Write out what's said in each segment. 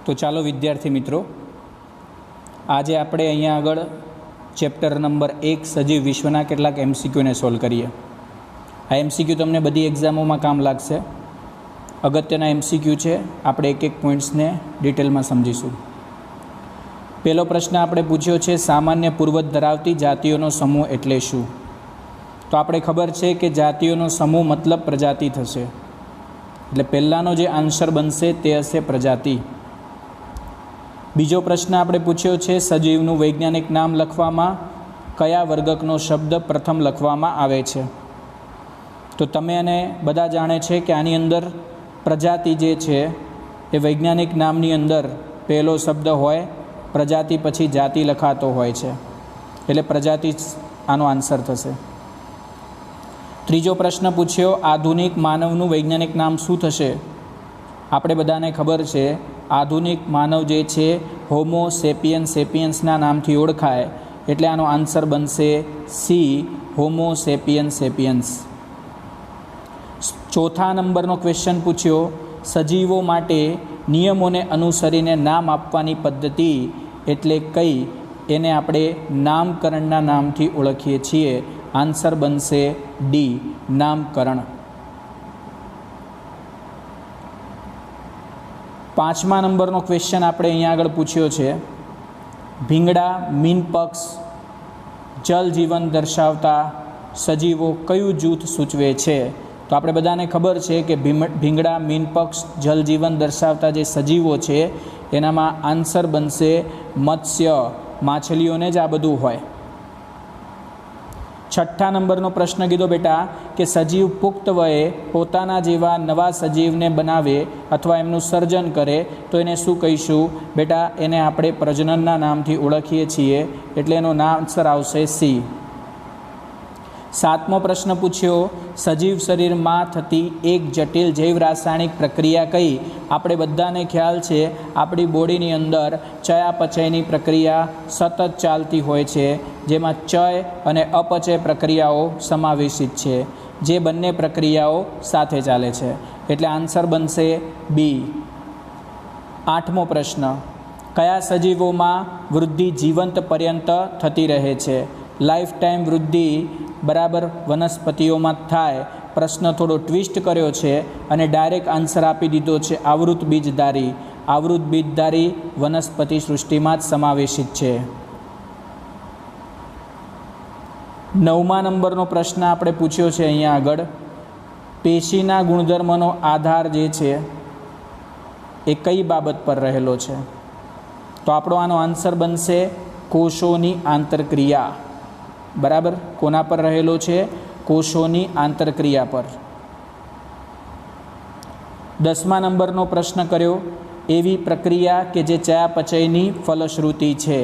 તો ચાલો વિદ્યાર્થી મિત્રો, આજે આપણે અહીંયા આગળ ચેપ્ટર નંબર 1 સજીવ વિશ્વના કેટલાક એમસીક્યુને સોલ્વ કરીએ. આ એમસીક્યુ તમને બધી એક્ઝામોમાં કામ લાગશે. અગત્યના એમસીક્યુ છે. આપણે એક એક પોઈન્ટ્સને ડિટેલમાં સમજીશું. પહેલો પ્રશ્ન આપણે પૂછ્યો છે, સામાન્ય પૂર્વજ ધરાવતી જાતિઓનો સમૂહ એટલે શું? તો આપણે ખબર છે કે જાતિઓનો સમૂહ મતલબ પ્રજાતિ થશે. એટલે પહેલાંનો જે આન્સર બનશે તે હશે પ્રજાતિ. બીજો પ્રશ્ન આપણે પૂછ્યો છે, સજીવનું વૈજ્ઞાનિક નામ લખવામાં કયા વર્ગકનો શબ્દ પ્રથમ લખવામાં આવે છે? તો તમે અને બધા જાણે છે કે આની અંદર પ્રજાતિ જે છે એ વૈજ્ઞાનિક નામની અંદર પહેલો શબ્દ હોય, પ્રજાતિ પછી જાતિ લખાતો હોય છે, એટલે પ્રજાતિ આનો આન્સર થશે. ત્રીજો પ્રશ્ન પૂછ્યો, આધુનિક માનવનું વૈજ્ઞાનિક નામ શું થશે? આપણે બધાને ખબર છે આધુનિક માનવ જે છે હોમો સેપિયન્સ સેપિયન્સના નામથી ઓળખાય, એટલે આનો આન્સર બનશે સી, હોમો સેપિયન્સ સેપિયન્સ. ચોથા નંબરનો ક્વેશ્ચન પૂછ્યો, સજીવો માટે નિયમોને અનુસરીને નામ આપવાની પદ્ધતિ એટલે કઈ? એને આપણે નામકરણના નામથી ઓળખીએ છીએ. આન્સર બનશે ડી, નામકરણ. પાંચમા નંબરનો ક્વેશ્ચન આપણે અહીંયા આગળ પૂછ્યો છે, ભીંગડા મીનપક્ષ જલ જીવન દર્શાવતા સજીવો કયું જૂથ સૂચવે છે? તો આપણે બધાને ખબર છે કે ભીંગડા મીનપક્ષ જલ જીવન દર્શાવતા જે સજીવો છે એનામાં આન્સર બનશે મત્સ્ય, માછલીઓને જ આ બધું હોય. છઠ્ઠા નંબરનો પ્રશ્ન કીધો બેટા કે સજીવ પુખ્ત વયે પોતાના જેવા નવા સજીવને બનાવે અથવા એમનું સર્જન કરે તો એને શું કહીશું? બેટા એને આપણે પ્રજનનના નામથી ઓળખીએ છીએ, એટલે એનો આન્સર આવશે સી. સાતમો પ્રશ્ન પૂછ્યો, સજીવ શરીરમાં થતી એક જટિલ જૈવ રાસાયણિક પ્રક્રિયા કઈ? આપણે બધાને ખ્યાલ છે આપણી બોડીની અંદર ચયાપચયની પ્રક્રિયા સતત ચાલતી હોય છે, જેમાં ચય અને અપચય પ્રક્રિયાઓ સમાવેશિત છે, જે બંને પ્રક્રિયાઓ સાથે ચાલે છે, એટલે આન્સર બનશે બી. આઠમો પ્રશ્ન, કયા સજીવોમાં વૃદ્ધિ જીવંત પર્યંત થતી રહે છે? લાઈફ ટાઈમ વૃદ્ધિ બરાબર વનસ્પતિઓમાં થાય. પ્રશ્ન થોડો ટ્વિસ્ટ કર્યો છે અને ડાયરેક્ટ આન્સર આપી દીધો છે આવૃત બીજધારી. આવૃત બીજધારી વનસ્પતિ સૃષ્ટિમાં જ સમાવેશિત છે. નવમા નંબરનો પ્રશ્ન આપણે પૂછ્યો છે અહીંયા આગળ, પેશીના ગુણધર્મનો આધાર જે છે એ કઈ બાબત પર રહેલો છે? તો આપણો આનો આન્સર બનશે કોષોની આંતરક્રિયા. બરાબર, કોના પર રહેલો છે? કોષોની આંતરક્રિયા પર. 10મા નંબરનો પ્રશ્ન કર્યો, એવી પ્રક્રિયા કે જે ચયાપચયની ફલશ્રુતિ છે.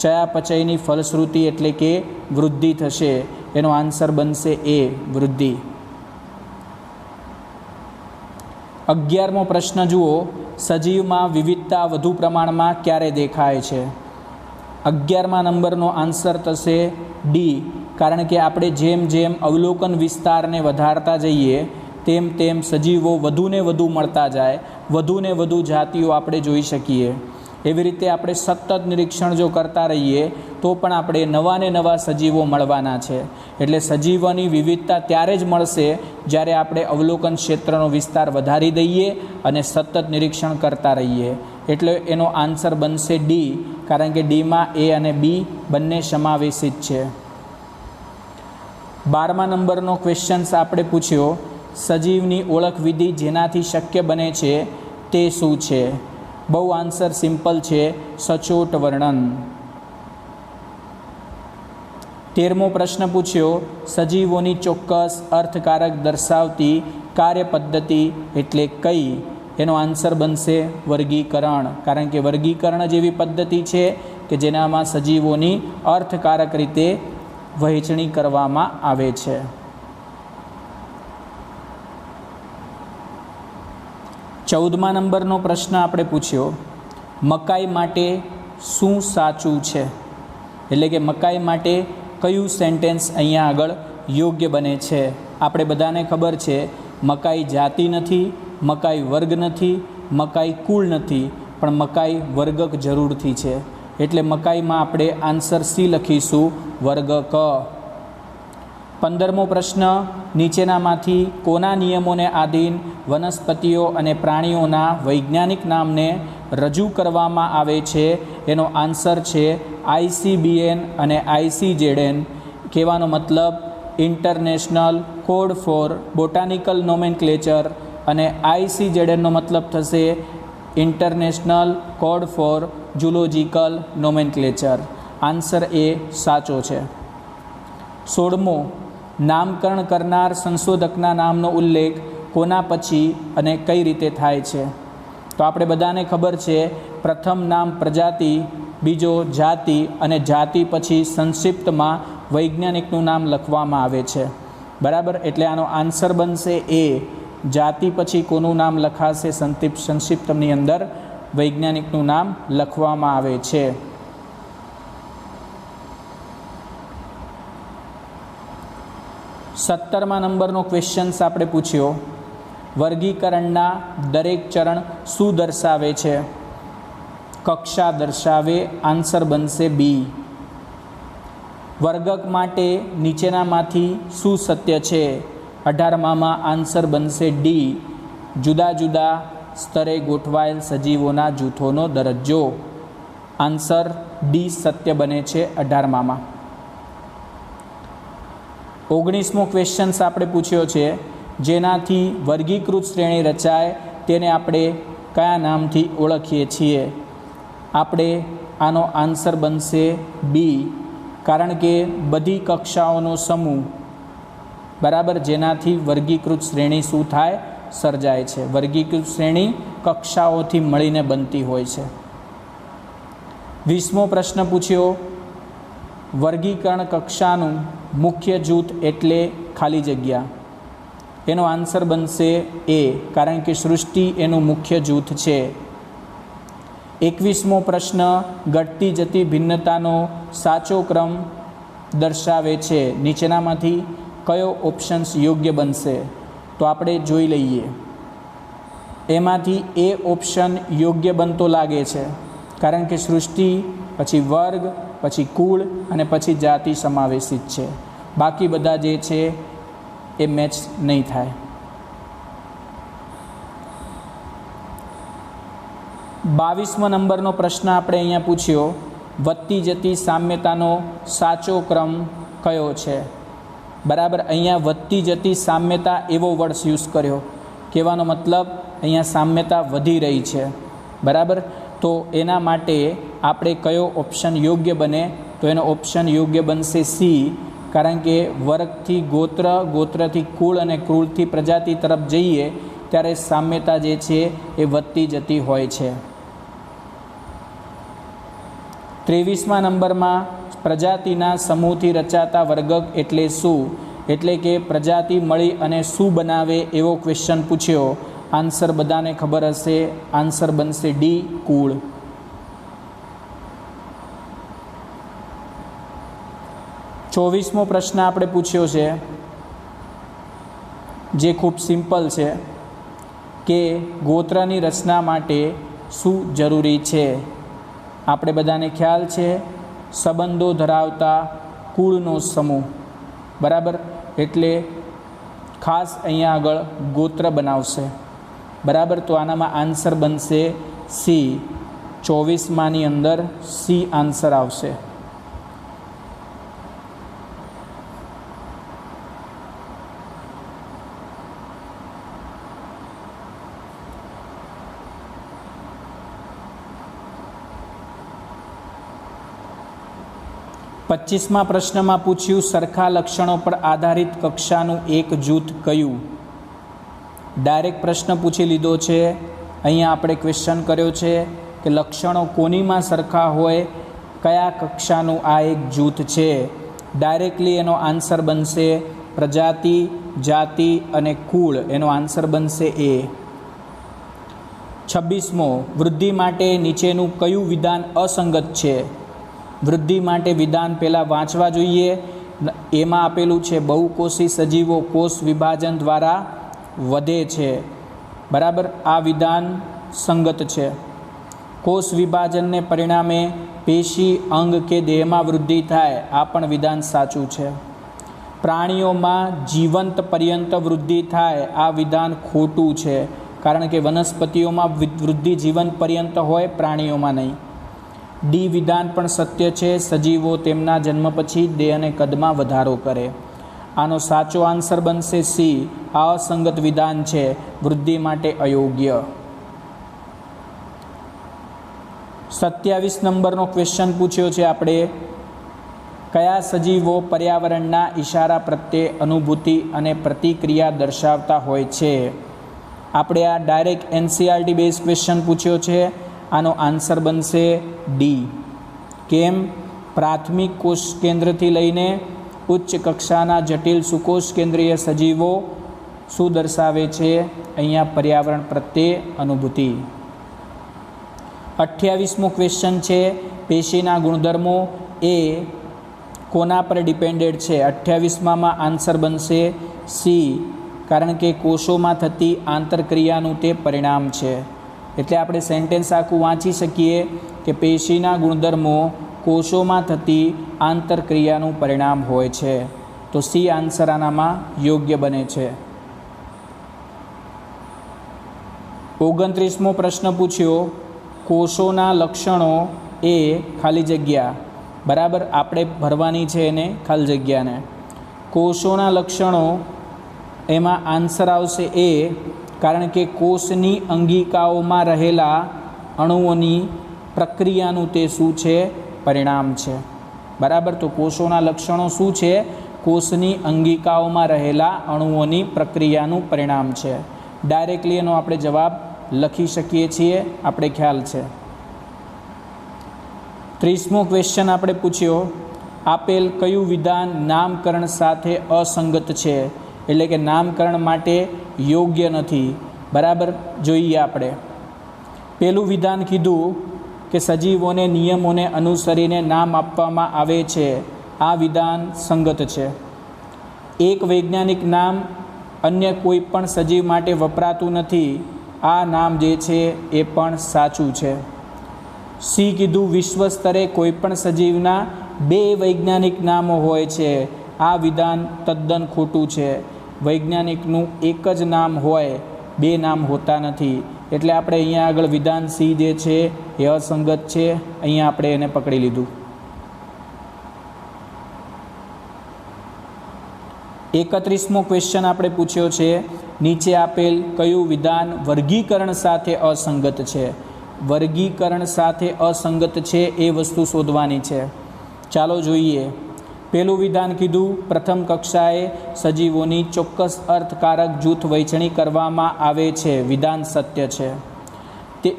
ચયાપચયની ફલશ્રુતિ એટલે કે વૃદ્ધિ થશે, એનો આન્સર બનશે એ, વૃદ્ધિ. 11મો પ્રશ્ન જુઓ, સજીવમાં વિવિધતા વધુ પ્રમાણમાં ક્યારે દેખાય છે? 11મા નંબરનો આન્સર થશે ડી, કારણ કે આપણે જેમ જેમ અવલોકન વિસ્તારને વધારતા જઈએ તેમ તેમ સજીવો વધુને વધુ મળતા જાય, વધુને વધુ જાતિઓ આપણે જોઈ શકીએ. એવી રીતે આપણે સતત નિરીક્ષણ જો કરતા રહીએ તો પણ આપણે નવા ને નવા સજીવો મળવાના છે. એટલે સજીવોની વિવિધતા ત્યારે જ મળશે જ્યારે આપણે અવલોકન ક્ષેત્રનો વિસ્તાર વધારી દઈએ અને સતત નિરીક્ષણ કરતા રહીએ. એટલે એનો આન્સર બનશે ડી, કારણ કે ડીમાં એ અને બી બંને સમાવેશિત છે. 12મા નંબરનો ક્વેશ્ચન્સ આપણે પૂછ્યો, સજીવની ઓળખ વિધિ જેનાથી શક્ય બને છે તે શું છે? બહુ આન્સર સિમ્પલ છે, સચોટ વર્ણન. 13મો પ્રશ્ન પૂછ્યો, સજીવોની ચોક્કસ અર્થકારક દર્શાવતી કાર્યપદ્ધતિ એટલે કઈ? એનો આન્સર બનશે વર્ગીકરણ, કારણ કે વર્ગીકરણ જ એવી પદ્ધતિ છે કે જેનામાં સજીવોની અર્થકારક રીતે વહેંચણી કરવામાં આવે છે. 14મા નંબરનો પ્રશ્ન આપણે પૂછ્યો, મકાઈ માટે શું સાચું છે? એટલે કે મકાઈ માટે કયું સેન્ટેન્સ અહીંયા આગળ યોગ્ય બને છે? આપણે બધાને ખબર છે મકાઈ જાતિ નથી, મકાઈ વર્ગ નથી, મકાઈ કુળ નથી, પણ મકાઈ વર્ગ ક જરૂરથી છે, એટલે મકાઈમાં આપણે આન્સર સી લખીશું, વર્ગ ક. 15મો પ્રશ્ન, નીચેનામાંથી કોના નિયમોને આધીન વનસ્પતિઓ અને પ્રાણીઓના વૈજ્ઞાનિક નામને રજૂ કરવામાં આવે છે? એનો આન્સર છે ICBN અને ICZN. કહેવાનો મતલબ international code for botanical nomenclature, અને ICZNનો મતલબ થશે international code for zoological nomenclature. Answer એ સાચો છે. 16મો, નામકરણ કરનાર સંશોધકના નામનો ઉલ્લેખ કોના પછી અને કઈ રીતે થાય છે? તો આપણે બધાને ખબર છે, પ્રથમ નામ પ્રજાતિ, બીજો જાતિ, અને જાતિ પછી સંક્ષિપ્તમાં વૈજ્ઞાનિકનું નામ લખવામાં આવે છે. બરાબર, એટલે આનો આન્સર બનશે એ. જાતિ પછી કોનું નામ લખાશે? સંક્ષિપ્તની અંદર વૈજ્ઞાનિકનું નામ લખવામાં આવે છે. 17મા નંબરનો ક્વેશ્ચન્સ આપણે પૂછ્યો, વર્ગીકરણના દરેક ચરણ શું દર્શાવે છે? કક્ષા દર્શાવે. આન્સર બનશે બી. વર્ગક માટે નીચેનામાંથી શું સત્ય છે? 18માં આન્સર બનશે ડી, જુદા જુદા સ્તરે ગોઠવાયેલ સજીવોના જૂથોનો દરજ્જો. આન્સર ડી સત્ય બને છે 18માં. 19મો ક્વેશ્ચન્સ આપણે પૂછ્યો છે, જેનાથી વર્ગીકૃત શ્રેણી રચાય તેને આપણે કયા નામથી ઓળખીએ છીએ? આપણે આનો આન્સર બનશે બી, કારણ કે બધી કક્ષાઓનો સમૂહ. બરાબર, જેનાથી વર્ગીકૃત શ્રેણી શું થાય? સર્જાય છે. વર્ગીકૃત શ્રેણી કક્ષાઓથી મળીને બનતી હોય છે. 20મો પ્રશ્ન પૂછ્યો, વર્ગીકરણ કક્ષાનું મુખ્ય જૂથ એટલે ખાલી જગ્યા. એનો આન્સર બનશે એ, કારણ કે સૃષ્ટિ એનું મુખ્ય જૂથ છે. 21મો પ્રશ્ન, ઘટતી જતી ભિન્નતાનો સાચો ક્રમ દર્શાવે છે. નીચેનામાંથી કયો ઓપ્શન્સ યોગ્ય બનશે? તો આપણે જોઈ લઈએ. એમાંથી એ ઓપ્શન યોગ્ય બનતો લાગે છે, કારણ કે સૃષ્ટિ પછી વર્ગ પછી કુળ અને પછી જાતિ સમાવેશિત છે. બાકી બધા જે છે એ મેચ નહીં થાય. 22મા નંબરનો પ્રશ્ન આપણે અહીંયા પૂછ્યો, વધતી જતી સામ્યતાનો સાચો ક્રમ કયો છે? બરાબર, અહીંયા વધતી જતી સામ્યતા એવો વર્ડ્સ યુઝ કર્યો. કહેવાનો મતલબ અહીંયા સામ્યતા વધી રહી છે. બરાબર, તો એના માટે આપણે કયો ઓપ્શન યોગ્ય બને? તો એનો ઓપ્શન યોગ્ય બનશે સી, કારણ કે વર્ગથી ગોત્ર, ગોત્રથી કુળ અને કુળથી પ્રજાતિ તરફ જઈએ ત્યારે સામ્યતા જે છે એ વધતી જતી હોય છે. 23મા નંબરમાં પ્રજાતિના સમૂહથી રચાતા વર્ગક એટલે શું? એટલે કે પ્રજાતિ મળી અને શું બનાવે એવો ક્વેશ્ચન પૂછ્યો. આન્સર બધાને ખબર હશે, આન્સર બનશે ડી, કુળ. 24મો પ્રશ્ન આપણે પૂછ્યો છે, જે ખૂબ સિમ્પલ છે, કે ગોત્રની રચના માટે શું જરૂરી છે? આપણે બધાને ખ્યાલ છે, સંબંધો ધરાવતા કુળનો સમૂહ. બરાબર, એટલે ખાસ અહીંયા આગળ ગોત્ર બનાવશે. બરાબર, તો આનામાં આન્સર બનશે સી. 24માની અંદર સી આન્સર આવશે. પચીસમા પ્રશ્નમાં પૂછ્યું, સરખા લક્ષણો પર આધારિત કક્ષાનું એક જૂથ કયું? ડાયરેક્ટ પ્રશ્ન પૂછી લીધો છે. અહીંયા આપણે ક્વેશ્ચન કર્યો છે કે લક્ષણો કોનીમાં સરખા હોય, કયા કક્ષાનું આ એક જૂથ છે? ડાયરેક્ટલી એનો આન્સર બનશે પ્રજાતિ, જાતિ અને કુળ. એનો આન્સર બનશે એ. 26મો, વૃદ્ધિ માટે નીચેનું કયું વિધાન અસંગત છે? વૃદ્ધિ માટે વિધાન પહેલાં વાંચવા જોઈએ. એમાં આપેલું છે બહુકોષી સજીવો કોષ વિભાજન દ્વારા વધે છે. બરાબર, આ વિધાન સંગત છે. કોષ વિભાજનને પરિણામે પેશી, અંગ કે દેહમાં વૃદ્ધિ થાય, આ પણ વિધાન સાચું છે. પ્રાણીઓમાં જીવંત પર્યંત વૃદ્ધિ થાય, આ વિધાન ખોટું છે, કારણ કે વનસ્પતિઓમાં વૃદ્ધિ જીવંત પર્યંત હોય, પ્રાણીઓમાં નહીં. ડી વિધાન પણ સત્ય છે. સજીવો તેમના જન્મ પછી દેહ અને કદમાં વધારો કરે. આનો સાચો આન્સર બનશે સી. આ અસંગત વિધાન છે, વૃદ્ધિ માટે અયોગ્ય. 27 નંબરનો ક્વેશ્ચન પૂછ્યો છે આપણે, કયા સજીવો પર્યાવરણના ઈશારા પ્રત્યે અનુભૂતિ અને પ્રતિક્રિયા દર્શાવતા હોય છે? આપણે આ ડાયરેક્ટ NCERT બેઝ ક્વેશ્ચન પૂછ્યો છે. આનો આન્સર બનશે ડી. કેમ? પ્રાથમિક કોષ કેન્દ્રથી લઈને ઉચ્ચ કક્ષાના જટિલ સુકોષ કેન્દ્રીય સજીવો શું દર્શાવે છે? અહીંયા પર્યાવરણ પ્રત્યે અનુભૂતિ. 28મો ક્વેશ્ચન છે, પેશીના ગુણધર્મો એ કોના પર ડિપેન્ડેડ છે? 28માં આન્સર બનશે સી, કારણ કે કોષોમાં થતી આંતરક્રિયાનું તે પરિણામ છે. એટલે આપણે સેન્ટેન્સ આખું વાંચી શકીએ કે પેશીના ગુણધર્મો કોષોમાં થતી આંતરક્રિયાનું પરિણામ હોય છે. તો સી આન્સર આનામાં યોગ્ય બને છે. 29મો પ્રશ્ન પૂછ્યો, કોષોના લક્ષણો એ ખાલી જગ્યા, બરાબર, આપણે ભરવાની છે એને ખાલી જગ્યાને. કોષોના લક્ષણો, એમાં આન્સર આવશે એ, કારણ કે કોષની અંગિકાઓમાં રહેલા અણુઓની પ્રક્રિયાનું તે શું છે? પરિણામ છે. બરાબર. તો કોષોના લક્ષણો શું છે? કોષની અંગિકાઓમાં રહેલા અણુઓની પ્રક્રિયાનું પરિણામ છે. ડાયરેક્ટલી એનો આપણે જવાબ લખી શકીએ છીએ, આપણે ખ્યાલ છે. 30મો ક્વેશ્ચન આપણે પૂછ્યો, આપેલ કયું વિધાન નામકરણ સાથે અસંગત છે? એટલે કે નામકરણ માટે યોગ્ય નથી. બરાબર, જોઈએ આપણે. પહેલું વિધાન કીધું કે સજીવોને નિયમોને અનુસરીને નામ આપવામાં આવે છે. આ વિધાન સંગત છે. એક વૈજ્ઞાનિક નામ અન્ય કોઈ પણ સજીવ માટે વપરાતું નથી. આ નામ જે છે એ પણ સાચું છે. સી કીધું, વિશ્વ સ્તરે કોઈ પણ સજીવના 2 વૈજ્ઞાનિક નામો હોય છે. આ વિધાન તદ્દન ખોટું છે. વૈજ્ઞાનિકનું એક જ નામ હોય, 2 નામ હોતા નથી. એટલે આપણે અહીંયા આગળ વિધાન સી જે છે એ અસંગત છે. અહીંયા આપણે એને પકડી લીધું. 31મો ક્વેશ્ચન આપણે પૂછ્યો છે, નીચે આપેલ કયું વિધાન વર્ગીકરણ સાથે અસંગત છે? વર્ગીકરણ સાથે અસંગત છે એ વસ્તુ શોધવાની છે. ચાલો જોઈએ. પહેલું વિધાન કીધું, પ્રથમ કક્ષાએ સજીવોની ચોક્કસ અર્થકારક જૂથ વહેંચણી કરવામાં આવે છે. વિધાન સત્ય છે.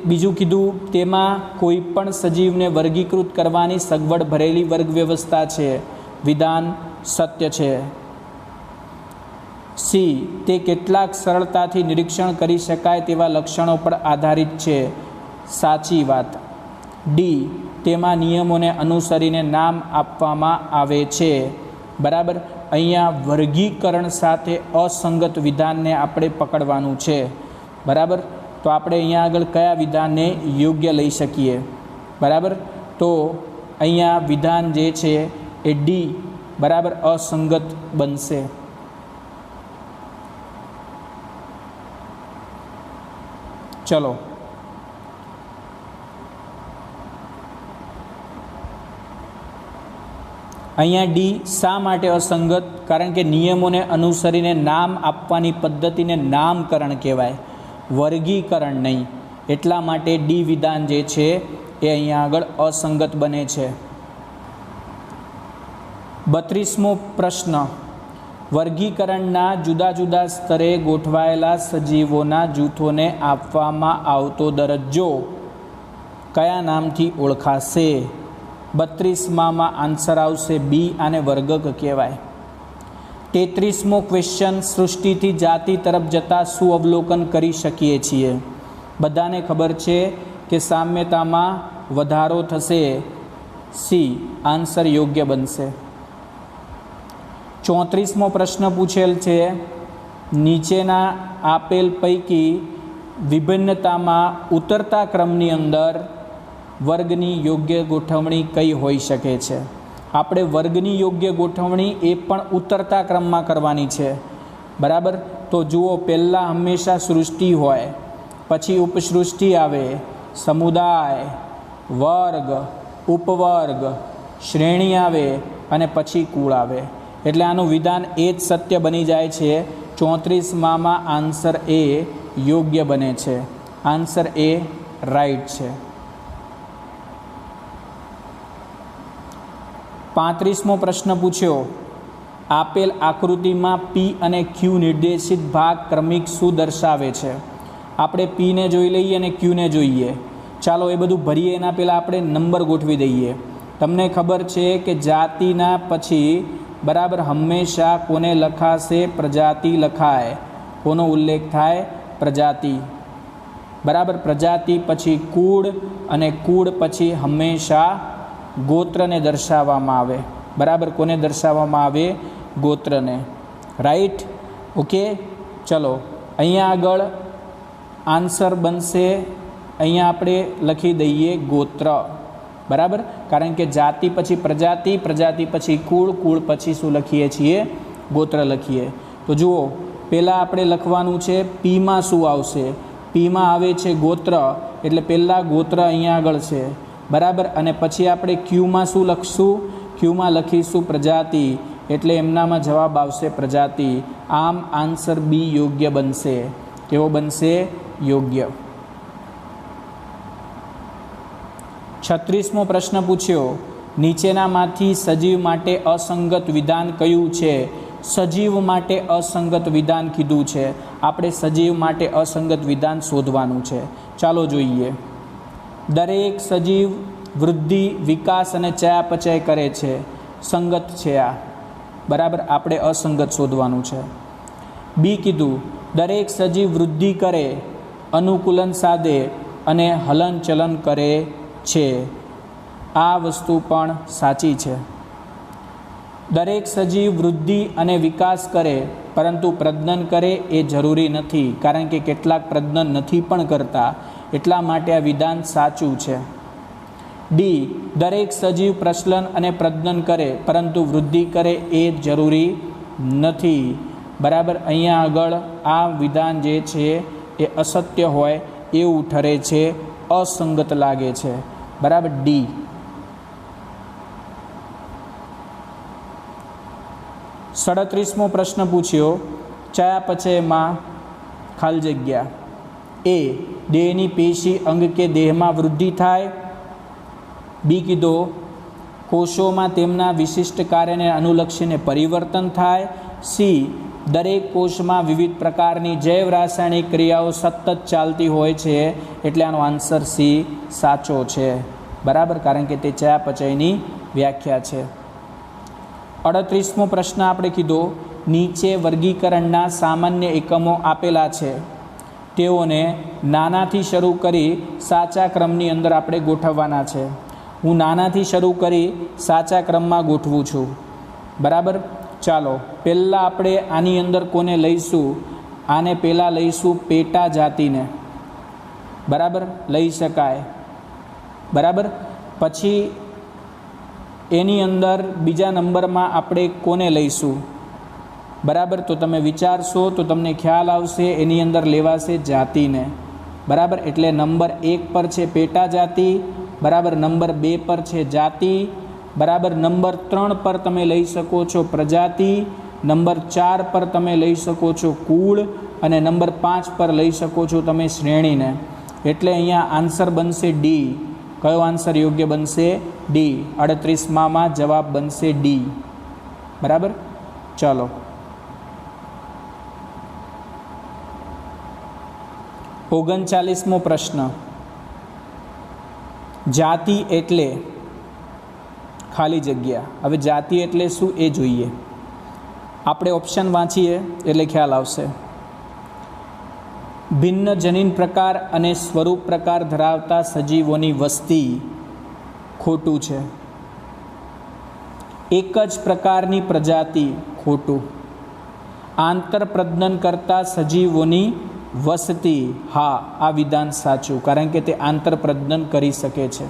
બીજું કીધું, તેમાં કોઈ પણ સજીવને વર્ગીકૃત કરવાની સગવડ ભરેલી વર્ગ વ્યવસ્થા છે. વિધાન સત્ય છે. સી, તે કેટલાક સરળતાથી નિરીક્ષણ કરી શકાય તેવા લક્ષણો પર આધારિત છે. સાચી વાત. ડી, તેમાં નિયમોને અનુસરીને નામ આપવામાં આવે છે. બરાબર. અહીંયા વર્ગીકરણ સાથે અસંગત વિધાનને આપણે પકડવાનું છે. બરાબર. તો આપણે અહીંયા આગળ કયા વિધાનને યોગ્ય લઈ શકીએ? બરાબર. તો અહીંયા વિધાન જે છે એ ડી, બરાબર, અસંગત બનશે. ચલો, અહીંયા ડી શા માટે અસંગત? કારણ કે નિયમોને અનુસરીને નામ આપવાની પદ્ધતિને નામકરણ કહેવાય, વર્ગીકરણ નહીં. એટલા માટે ડી વિધાન જે છે એ અહીંયા આગળ અસંગત બને છે. 32મો પ્રશ્ન, વર્ગીકરણના જુદા જુદા સ્તરે ગોઠવાયેલા સજીવોના જૂથોને આપવામાં આવતો દરજ્જો કયા નામથી ઓળખાશે? 32માં આન્સર આવશે બી, આને વર્ગક કહેવાય. 33મો ક્વેશ્ચન, સૃષ્ટિથી જાતિ તરફ જતાં શું અવલોકન કરી શકીએ છીએ? બધાને ખબર છે કે સામ્યતામાં વધારો થશે. સી આન્સર યોગ્ય બનશે. 34મો પ્રશ્ન પૂછેલ છે, નીચેના આપેલ પૈકી વિભિન્નતામાં ઉતરતા ક્રમની અંદર વર્ગની યોગ્ય ગોઠવણી કઈ હોઈ શકે છે? આપણે વર્ગની યોગ્ય ગોઠવણી એ પણ ઉતરતા ક્રમમાં કરવાની છે, બરાબર. તો જુઓ, પહેલાં હંમેશા સૃષ્ટિ હોય, પછી ઉપસૃષ્ટિ આવે, સમુદાય, વર્ગ, ઉપવર્ગ, શ્રેણી આવે અને પછી કુળ આવે. એટલે આનું વિધાન એ જ સત્ય બની જાય છે. 34માં આન્સર એ યોગ્ય બને છે. આન્સર એ રાઈટ છે. 35મો પ્રશ્ન પૂછ્યો, આપેલ આકૃતિમાં પી અને ક્યુ નિર્દેશિત ભાગ ક્રમિક શું દર્શાવે છે? આપણે પીને જોઈ લઈએ અને ક્યુને જોઈએ. ચાલો એ બધું ભરીએ એના પહેલાં આપણે નંબર ગોઠવી દઈએ. તમને ખબર છે કે જાતિના પછી બરાબર હંમેશા કોને લખાશે? પ્રજાતિ લખાય. કોનો ઉલ્લેખ થાય? પ્રજાતિ, બરાબર. પ્રજાતિ પછી કુળ, અને કુળ પછી હંમેશા ગોત્રને દર્શાવવામાં આવે, બરાબર. કોને દર્શાવવામાં આવે? ગોત્રને. Right, okay. ચલો, અહીંયા આગળ આન્સર બનશે, અહીંયા આપણે લખી દઈએ ગોત્ર, બરાબર. કારણ કે જાતિ પછી પ્રજાતિ, પ્રજાતિ પછી કુળ, કુળ પછી શું લખીએ છીએ? ગોત્ર લખીએ. તો જુઓ, પહેલાં આપણે લખવાનું છે પીમાં શું આવશે? પીમાં આવે છે ગોત્ર, એટલે પહેલાં ગોત્ર અહીંયા આગળ છે, બરાબર. અને પછી આપણે ક્યુમાં શું લખશું? ક્યુમાં લખીશું પ્રજાતિ, એટલે એમનામાં જવાબ આવશે પ્રજાતિ. આમ આન્સર બી યોગ્ય બનશે. કેવો બનશે? યોગ્ય. 36મો પ્રશ્ન પૂછ્યો, નીચેનામાંથી સજીવ માટે અસંગત વિધાન કયું છે? સજીવ માટે અસંગત વિધાન કીધું છે. આપણે સજીવ માટે અસંગત વિધાન શોધવાનું છે. ચાલો જોઈએ. દરેક સજીવ વૃદ્ધિ, વિકાસ અને ચયાપચય કરે છે. સંગત છે આ, બરાબર. આપણે અસંગત શોધવાનું છે. બી કીધું, દરેક સજીવ વૃદ્ધિ કરે, અનુકૂલન સાધે અને હલનચલન કરે છે. આ વસ્તુ પણ સાચી છે. દરેક સજીવ વૃદ્ધિ અને વિકાસ કરે, પરંતુ પ્રજનન કરે એ જરૂરી નથી, કારણ કે કેટલાક પ્રજનન નથી પણ કરતા, એટલા માટે આ વિધાન સાચું છે. ડી, દરેક સજીવ પ્રસલન અને પ્રજનન કરે, પરંતુ વૃદ્ધિ કરે એ જરૂરી નથી, બરાબર. અહીંયા આગળ આ વિધાન જે છે એ અસત્ય હોય એવું ઠરે છે, અસંગત લાગે છે, બરાબર. ડી. 37મો પ્રશ્ન પૂછ્યો, ચયાપચયમાં ખાલી જગ્યા. એ, દેહની પેશી અંગ કે દેહમાં વૃદ્ધિ થાય. બી કીધો, કોષોમાં તેમના વિશિષ્ટ કાર્યને અનુલક્ષીને પરિવર્તન થાય. સી, દરેક કોષમાં વિવિધ પ્રકારની જૈવ રાસાયણિક ક્રિયાઓ સતત ચાલતી હોય છે, એટલે આનો આન્સર સી સાચો છે, બરાબર. કારણ કે તે ચયાપચયની વ્યાખ્યા છે. 38મો પ્રશ્ન આપણે કીધો, નીચે વર્ગીકરણના સામાન્ય એકમો આપેલા છે, તેઓને નાનાથી શરૂ કરી સાચા ક્રમની અંદર આપણે ગોઠવવાના છે. હું નાનાથી શરૂ કરી સાચા ક્રમમાં ગોઠવું છું, બરાબર. ચાલો, પહેલાં આપણે આની અંદર કોને લઈશું? આને પહેલાં લઈશું પેટા જાતિને, બરાબર. લઈ શકાય, બરાબર. પછી એની અંદર બીજા નંબરમાં આપણે કોને લઈશું? બરાબર. તો તમે વિચારશો તો તમને ખ્યાલ આવશે, એની અંદર લેવાશે જાતિને, બરાબર. એટલે નંબર 1 પર છે પેટા જાતિ, બરાબર. નંબર 2 પર છે જાતિ, બરાબર. નંબર 3 પર તમે લઈ શકો છો પ્રજાતિ, નંબર 4 પર તમે લઈ શકો છો કુળ, અને નંબર 5 પર લઈ શકો છો તમે શ્રેણીને. એટલે અહીંયા આન્સર બનશે ડી. કયો આન્સર યોગ્ય બનશે? ડી. 38માં જવાબ બનશે ડી, બરાબર. ચાલો, ઓગણચાલીસમો પ્રશ્ન, જાતિ એટલે ખાલી જગ્યા. હવે જાતિ એટલે શું એ જોઈએ. આપણે ઓપ્શન વાંચીએ એટલે ખ્યાલ આવશે. ભિન્ન જનીન પ્રકાર અને સ્વરૂપ પ્રકાર ધરાવતા સજીવોની વસ્તી. ખોટું છે. એક જ પ્રકારની પ્રજાતિ. ખોટું. આંતરપ્રજનન કરતા સજીવોની વસ્તી. હા, આ વિધાન સાચું, કારણ કે તે આંતરપ્રજનન કરી શકે છે.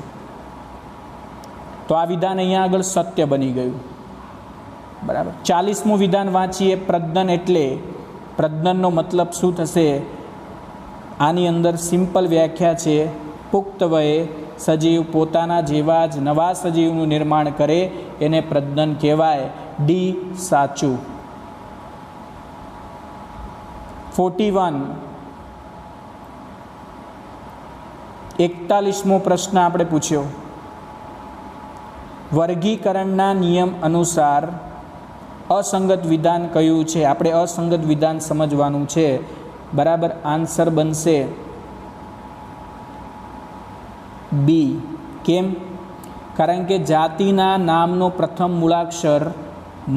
તો આ વિધાન અહીંયા આગળ સત્ય બની ગયું, બરાબર। 40મું વિધાન વાંચીએ। પ્રજનન એટલે, પ્રજનનનો મતલબ શું થશે? આની અંદર સિમ્પલ વ્યાખ્યા છે, પુખ્ત વયે સજીવ પોતાના જેવા જ નવા સજીવનું નિર્માણ કરે એને પ્રજનન કહેવાય। ડી સાચું। 41 41મો પ્રશ્ન આપણે પૂછ્યો, વર્ગીકરણના નિયમ અનુસાર અસંગત વિધાન કયું છે? આપણે અસંગત વિધાન સમજવાનું છે, બરાબર। આન્સર બનશે બી। કેમ? કારણ કે જાતિના નામનો પ્રથમ મૂળાક્ષર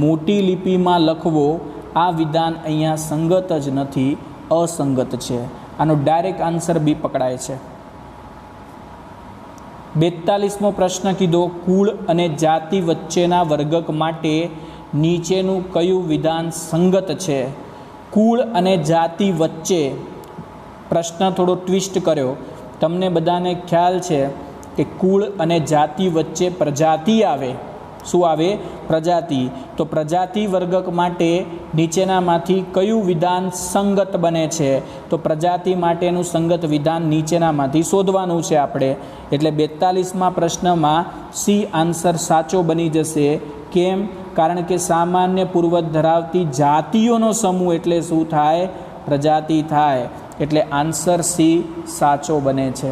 મોટી લિપિમાં લખવો આ વિધાન અહીંયા સંગત જ નથી, અસંગત છે। આનો ડાયરેક્ટ આન્સર બી પકડાય છે। 42મો પ્રશ્ન કીધો, કુળ અને જાતિ વચ્ચેના વર્ગક માટે નીચેનું કયું વિધાન સંગત છે? કુળ અને જાતિ વચ્ચે, પ્રશ્ન થોડો ટ્વિસ્ટ કર્યો। તમને બધાને ખ્યાલ છે કે કુળ અને જાતિ વચ્ચે પ્રજાતિ આવે। શું આવે? પ્રજાતિ। તો પ્રજાતિ વર્ગક માટે નીચેનામાંથી કયું વિધાન સંગત બને છે? તો પ્રજાતિ માટેનું સંગત વિધાન નીચેનામાંથી શોધવાનું છે આપણે। એટલે 42મા પ્રશ્નમાં સી આન્સર સાચો બની જશે। કેમ? કારણ કે સામાન્ય પૂર્વજ ધરાવતી જાતિઓનો સમૂહ એટલે શું થાય? પ્રજાતિ થાય। એટલે આન્સર સી સાચો બને છે।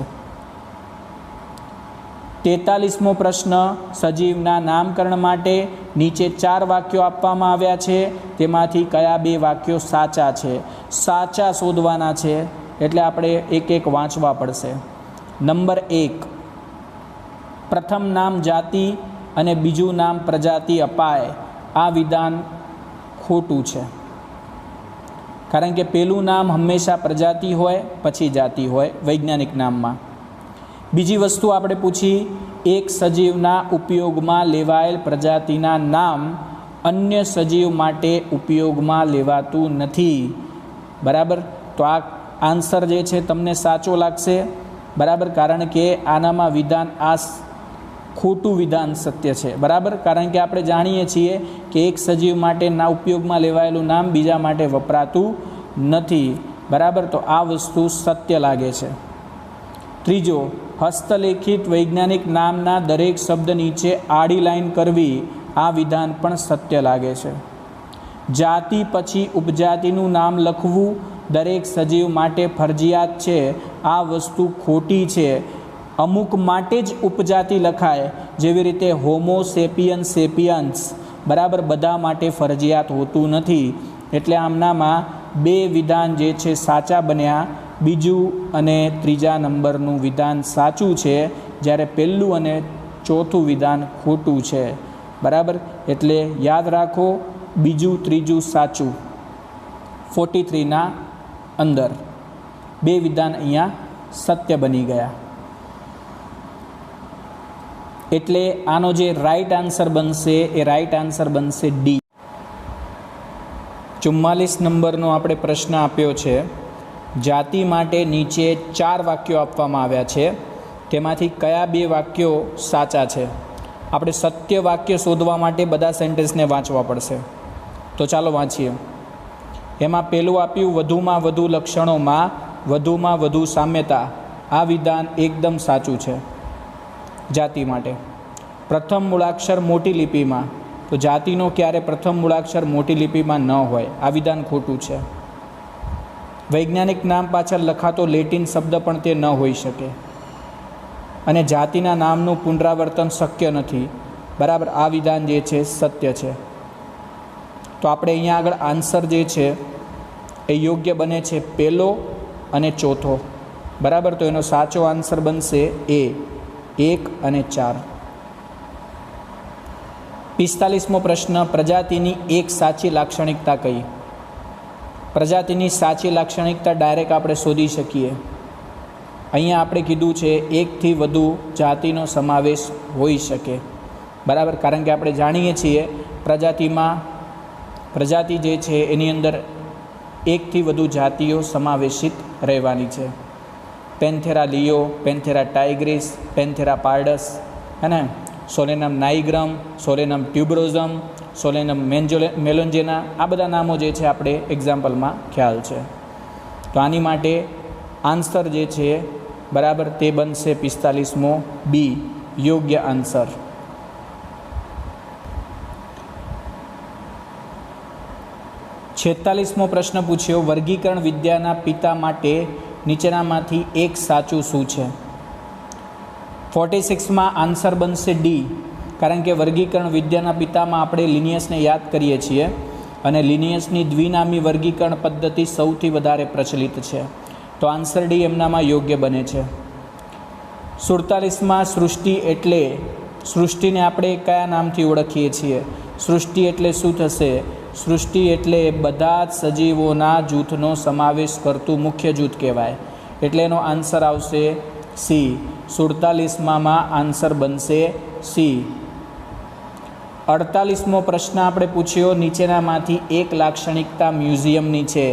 43મો પ્રશ્ન, સજીવના નામકરણ માટે નીચે 4 વાક્યો આપવામાં આવ્યા છે, તેમાંથી કયા 2 વાક્યો સાચા છે? સાચા શોધવાના છે, એટલે આપણે એક એક વાંચવા પડશે। નંબર 1, પ્રથમ નામ જાતિ અને બીજું નામ પ્રજાતિ અપાય, આ વિધાન ખોટું છે। કારણ કે પહેલું નામ હંમેશા પ્રજાતિ હોય પછી જાતિ હોય વૈજ્ઞાનિક નામમાં। બીજી વસ્તુ આપણે પૂછી, એક સજીવના ઉપયોગમાં લેવાયેલ પ્રજાતિના નામ અન્ય સજીવ માટે ઉપયોગમાં લેવાતું નથી, બરાબર। તો આ આન્સર જે છે તમને સાચો લાગશે, બરાબર। કારણ કે આનામાં વિધાન આ ખોટું વિધાન સત્ય છે, બરાબર। કારણ કે આપણે જાણીએ છીએ કે એક સજીવ માટે ના ઉપયોગમાં લેવાયેલું નામ બીજા માટે વપરાતું નથી, બરાબર। તો આ વસ્તુ સત્ય લાગે છે। ત્રીજો, હસ્તલેખિત વૈજ્ઞાનિક નામના દરેક શબ્દ નીચે આડી લાઈન કરવી, આ વિધાન પણ સત્ય લાગે છે। જાતિ પછી ઉપજાતિનું નામ લખવું દરેક સજીવ માટે ફરજિયાત છે, આ વસ્તુ ખોટી છે। અમુક માટે જ ઉપજાતિ લખાય, જેવી રીતે હોમો સેપિયન્સ સેપિયન્સ, બરાબર, બધા માટે ફરજિયાત હોતું નથી। એટલે આમનામાં 2 વિધાન જે છે સાચા બન્યા, બીજું અને ત્રીજા નંબરનું વિધાન સાચું છે, જ્યારે પહેલું અને ચોથું વિધાન ખોટું છે, બરાબર। એટલે યાદ રાખો, બીજું ત્રીજું સાચું। 43ના અંદર 2 વિધાન અહીંયા સત્ય બની ગયા। એટલે આનો જે રાઈટ આન્સર બનશે એ રાઈટ આન્સર બનશે ડી। 44 નંબરનો આપણે પ્રશ્ન આપ્યો છે, જાતિ માટે નીચે 4 વાક્યો આપવામાં આવ્યા છે, તેમાંથી કયા 2 વાક્યો સાચા છે? આપણે સત્ય વાક્ય શોધવા માટે બધા સેન્ટેન્સને વાંચવા પડશે। તો ચાલો વાંચીએ। એમાં પહેલું આપ્યું, વધુમાં વધુ લક્ષણોમાં વધુમાં વધુ સામ્યતા, આ વિધાન એકદમ સાચું છે જાતિ માટે। પ્રથમ મૂળાક્ષર મોટી લિપિમાં, તો જાતિનો ક્યારે પ્રથમ મૂળાક્ષર મોટી લિપિમાં ન હોય, આ વિધાન ખોટું છે। વૈજ્ઞાનિક નામ પાછળ લખાતો લેટિન શબ્દ પણ તે ન હોઈ શકે, અને જાતિના નામનું પુનરાવર્તન શક્ય નથી, બરાબર, આ વિધાન જે છે સત્ય છે। તો આપણે અહીંયા આગળ આન્સર જે છે એ યોગ્ય બને છે પહેલો અને ચોથો, બરાબર। તો એનો સાચો આન્સર બનશે એ 1 અને 4। 45મો પ્રશ્ન, પ્રજાતિની એક સાચી લાક્ષણિકતા કઈ? પ્રજાતિની સાચી લાક્ષણિકતા ડાયરેક્ટ આપણે શોધી શકીએ। અહીંયા આપણે કીધું છે 1 થી વધુ જાતિનો સમાવેશ હોઈ શકે, બરાબર। કારણ કે આપણે જાણીએ છીએ પ્રજાતિ જે છે એની અંદર 1 થી વધુ જાતિઓ સમાવેશિત રહેવાની છે। પેન્થેરા લિયો, પેન્થેરા ટાઇગ્રિસ, પેન્થેરા પાર્ડસ, હે ને, સોલેનમ નાઇગ્રમ, સોલેનમ ટ્યુબરોઝમ, સોલેનમ મેલોન્જેના, આ બધા નામો જે છે આપણે એક્ઝામ્પલમાં ખ્યાલ છે. તો આની માટે આન્સર જે છે બરાબર તે બનશે 45મો બી યોગ્ય આન્સર. છેતાલીસમો પ્રશ્ન પૂછ્યો, વર્ગીકરણ વિદ્યાના પિતા માટે નીચેનામાંથી એક સાચું શું છે? 46માં આન્સર બનશે ડી, કારણ કે વર્ગીકરણ વિદ્યાના પિતામાં આપણે લિનિયસને યાદ કરીએ છીએ અને લિનિયસની દ્વિનામી વર્ગીકરણ પદ્ધતિ સૌથી વધારે પ્રચલિત છે. તો આન્સર ડી એમનામાં યોગ્ય બને છે. 47માં સૃષ્ટિ એટલે, સૃષ્ટિને આપણે કયા નામથી ઓળખીએ છીએ? સૃષ્ટિ એટલે શું થશે? સૃષ્ટિ એટલે બધા જ સજીવોના જૂથનો સમાવેશ કરતું મુખ્ય જૂથ કહેવાય. એટલે એનો આન્સર આવશે સી. 47માં આન્સર બનશે સી. 48મો પ્રશ્ન આપણે પૂછ્યો, નીચેનામાંથી એક લાક્ષણિકતા મ્યુઝિયમની છે,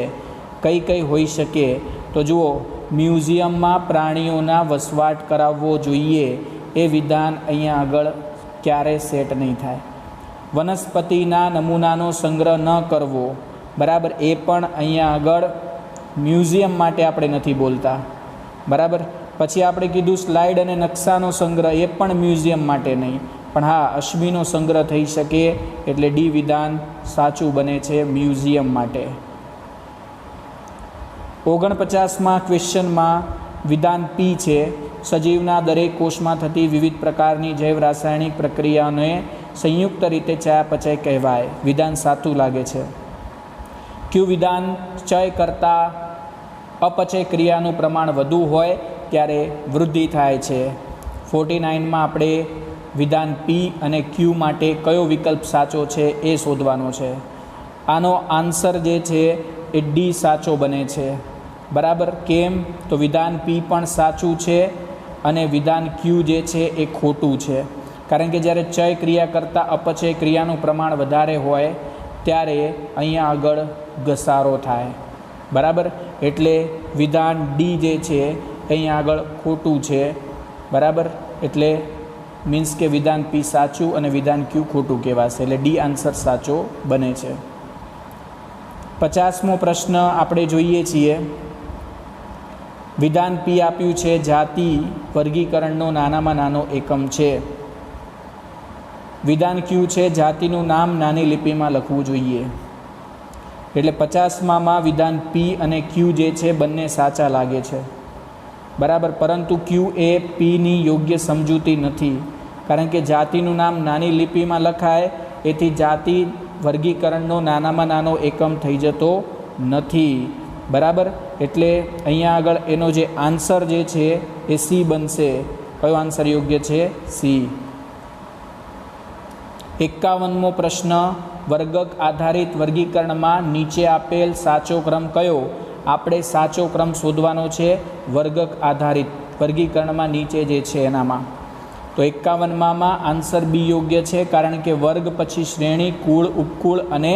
કઈ કઈ હોઈ શકે? તો જુઓ, મ્યુઝિયમમાં પ્રાણીઓના વસવાટ કરાવવો જોઈએ એ વિધાન અહીંયા આગળ ક્યારે સેટ નહીં થાય. વનસ્પતિના નમૂનાનો સંગ્રહ ન કરવો, બરાબર, એ પણ અહીંયા આગળ મ્યુઝિયમ માટે આપણે નથી બોલતા, બરાબર. પછી આપણે કીધું સ્લાઇડ અને નકશાનો સંગ્રહ, એ પણ મ્યુઝિયમ માટે નહીં, પણ હા અશ્મિનો સંગ્રહ થઈ શકે, એટલે ડી વિધાન સાચું બને છે મ્યુઝિયમ માટે. 49માં ક્વેશ્ચનમાં વિધાન પી છે, સજીવના દરેક કોષમાં થતી વિવિધ પ્રકારની જૈવ રાસાયણિક પ્રક્રિયાઓને સંયુક્ત રીતે ચયાપચય કહેવાય. વિધાન સાચું લાગે છે. ક્યુ વિધાન ચય કરતાં અપચય ક્રિયાનું પ્રમાણ વધુ હોય ત્યારે વૃદ્ધિ થાય છે? 49માં આપણે વિધાન પી અને ક્યુ માટે કયો વિકલ્પ સાચો છે એ શોધવાનો છે. આનો આન્સર જે છે એ ડી સાચો બને છે, બરાબર. કેમ? તો વિધાન પી પણ સાચું છે અને વિધાન ક્યુ જે છે એ ખોટું છે, કારણ કે જ્યારે ચય ક્રિયા કરતાં અપચય ક્રિયાનું પ્રમાણ વધારે હોય ત્યારે અહીંયા આગળ ઘસારો થાય, બરાબર. એટલે વિધાન ડી જે છે અહીંયા આગળ ખોટું છે, બરાબર. એટલે મીન્સ કે વિધાન પી સાચું અને વિધાન ક્યુ ખોટું કહેવાશે, એટલે ડી આન્સર સાચો બને છે. 50મો પ્રશ્ન આપણે જોઈએ છીએ. વિધાન પી આપ્યું છે, જાતિ વર્ગીકરણનો નાનામાં નાનો એકમ છે. વિધાન ક્યુ છે, જાતિનું નામ નાની લિપિમાં લખવું જોઈએ. એટલે 50માં વિધાન પી અને ક્યુ જે છે બંને સાચા લાગે છે, બરાબર. પરંતુ ક્યુ એ પીની યોગ્ય સમજૂતી નથી, કારણ કે જાતિનું નામ નાની લિપિમાં લખાય એથી જાતિ વર્ગીકરણનો નાનામાં નાનો એકમ થઈ જતો નથી, બરાબર. એટલે અહીંયા આગળ એનો જે આન્સર જે છે એ સી બનશે. કયો આન્સર યોગ્ય છે? સી. 51મો પ્રશ્ન, વર્ગક આધારિત વર્ગીકરણમાં નીચે આપેલ સાચો ક્રમ કયો? આપણે સાચો ક્રમ શોધવાનો છે વર્ગક આધારિત વર્ગીકરણમાં નીચે જે છે એનામાં. તો 51માં આન્સર બી યોગ્ય છે, કારણ કે વર્ગ પછી શ્રેણી, કુળ, ઉપકુળ અને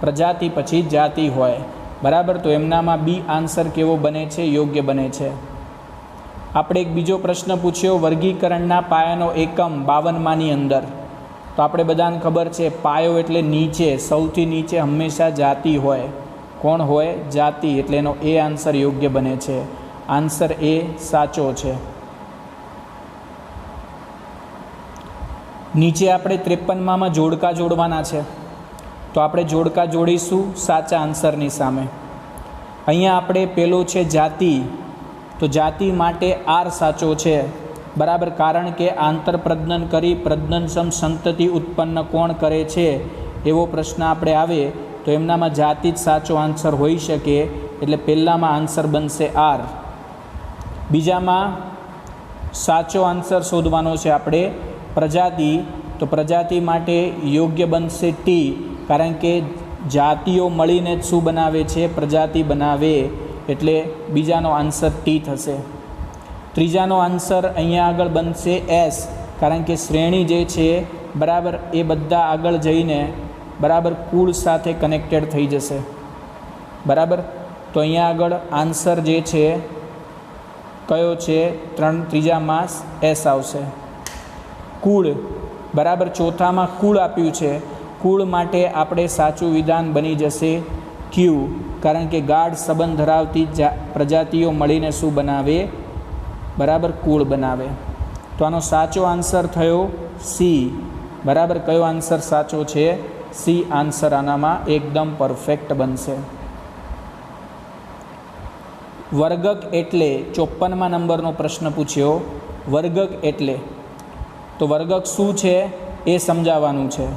પ્રજાતિ પછી જાતિ હોય, બરાબર. તો એમનામાં બી આન્સર કેવો બને છે? યોગ્ય બને છે. આપણે એક બીજો પ્રશ્ન પૂછ્યો, વર્ગીકરણના પાયાનો એકમ 52માની અંદર. તો આપણે બધાને ખબર છે પાયો એટલે નીચે, સૌથી નીચે હંમેશા જાતિ હોય. કોણ હોય? જાતિ. એટલે એનો એ આન્સર યોગ્ય બને છે. આન્સર એ સાચો છે. નીચે આપણે 53માં જોડકા જોડવાના છે, તો આપણે જોડકા જોડીશું સાચા આન્સરની સામે. અહીંયા આપણે પેલો છે જાતિ, તો જાતિ માટે આર સાચો છે, બરાબર. કારણ કે આંતરપ્રજનન કરી પ્રજનનક્ષમ સંતતિ ઉત્પન્ન કોણ કરે છે એવો પ્રશ્ન આપણે આવે તો એમનામાં જાતિ જ સાચો આન્સર હોઈ શકે, એટલે પહેલામાં આન્સર બનશે આર. બીજામાં સાચો આન્સર શોધવાનો છે આપણે પ્રજાતિ, તો પ્રજાતિ માટે યોગ્ય બનશે ટી, કારણ કે જાતિઓ મળીને જ શું બનાવે છે? પ્રજાતિ બનાવે, એટલે બીજાનો આન્સર ટી થશે. ત્રીજાનો આન્સર અહીંયા આગળ બનશે એસ, કારણ કે શ્રેણી જે છે, બરાબર, એ બધા આગળ જઈને બરાબર કુળ સાથે કનેક્ટેડ થઈ જશે, બરાબર. તો અહીંયા આગળ આન્સર જે છે કયો છે? ત્રીજામાં એસ આવશે. કુળ, બરાબર. ચોથામાં કુળ આપ્યું છે. કુળ માટે આપણે સાચું વિધાન બની જશે ક્યુ, કારણ કે ગાઢ સંબંધ ધરાવતી પ્રજાતિઓ મળીને શું બનાવે? બરાબર, કુળ બનાવે. તો આનો સાચો આન્સર થયો સી. બરાબર, કયો આન્સર સાચો છે? સી આન્સર આનામાં એકદમ પરફેક્ટ બનશે. વર્ગક એટલે 54મા નંબરનો પ્રશ્ન પૂછ્યો. વર્ગક એટલે, તો વર્ગક શું છે એ સમજાવવાનું છે.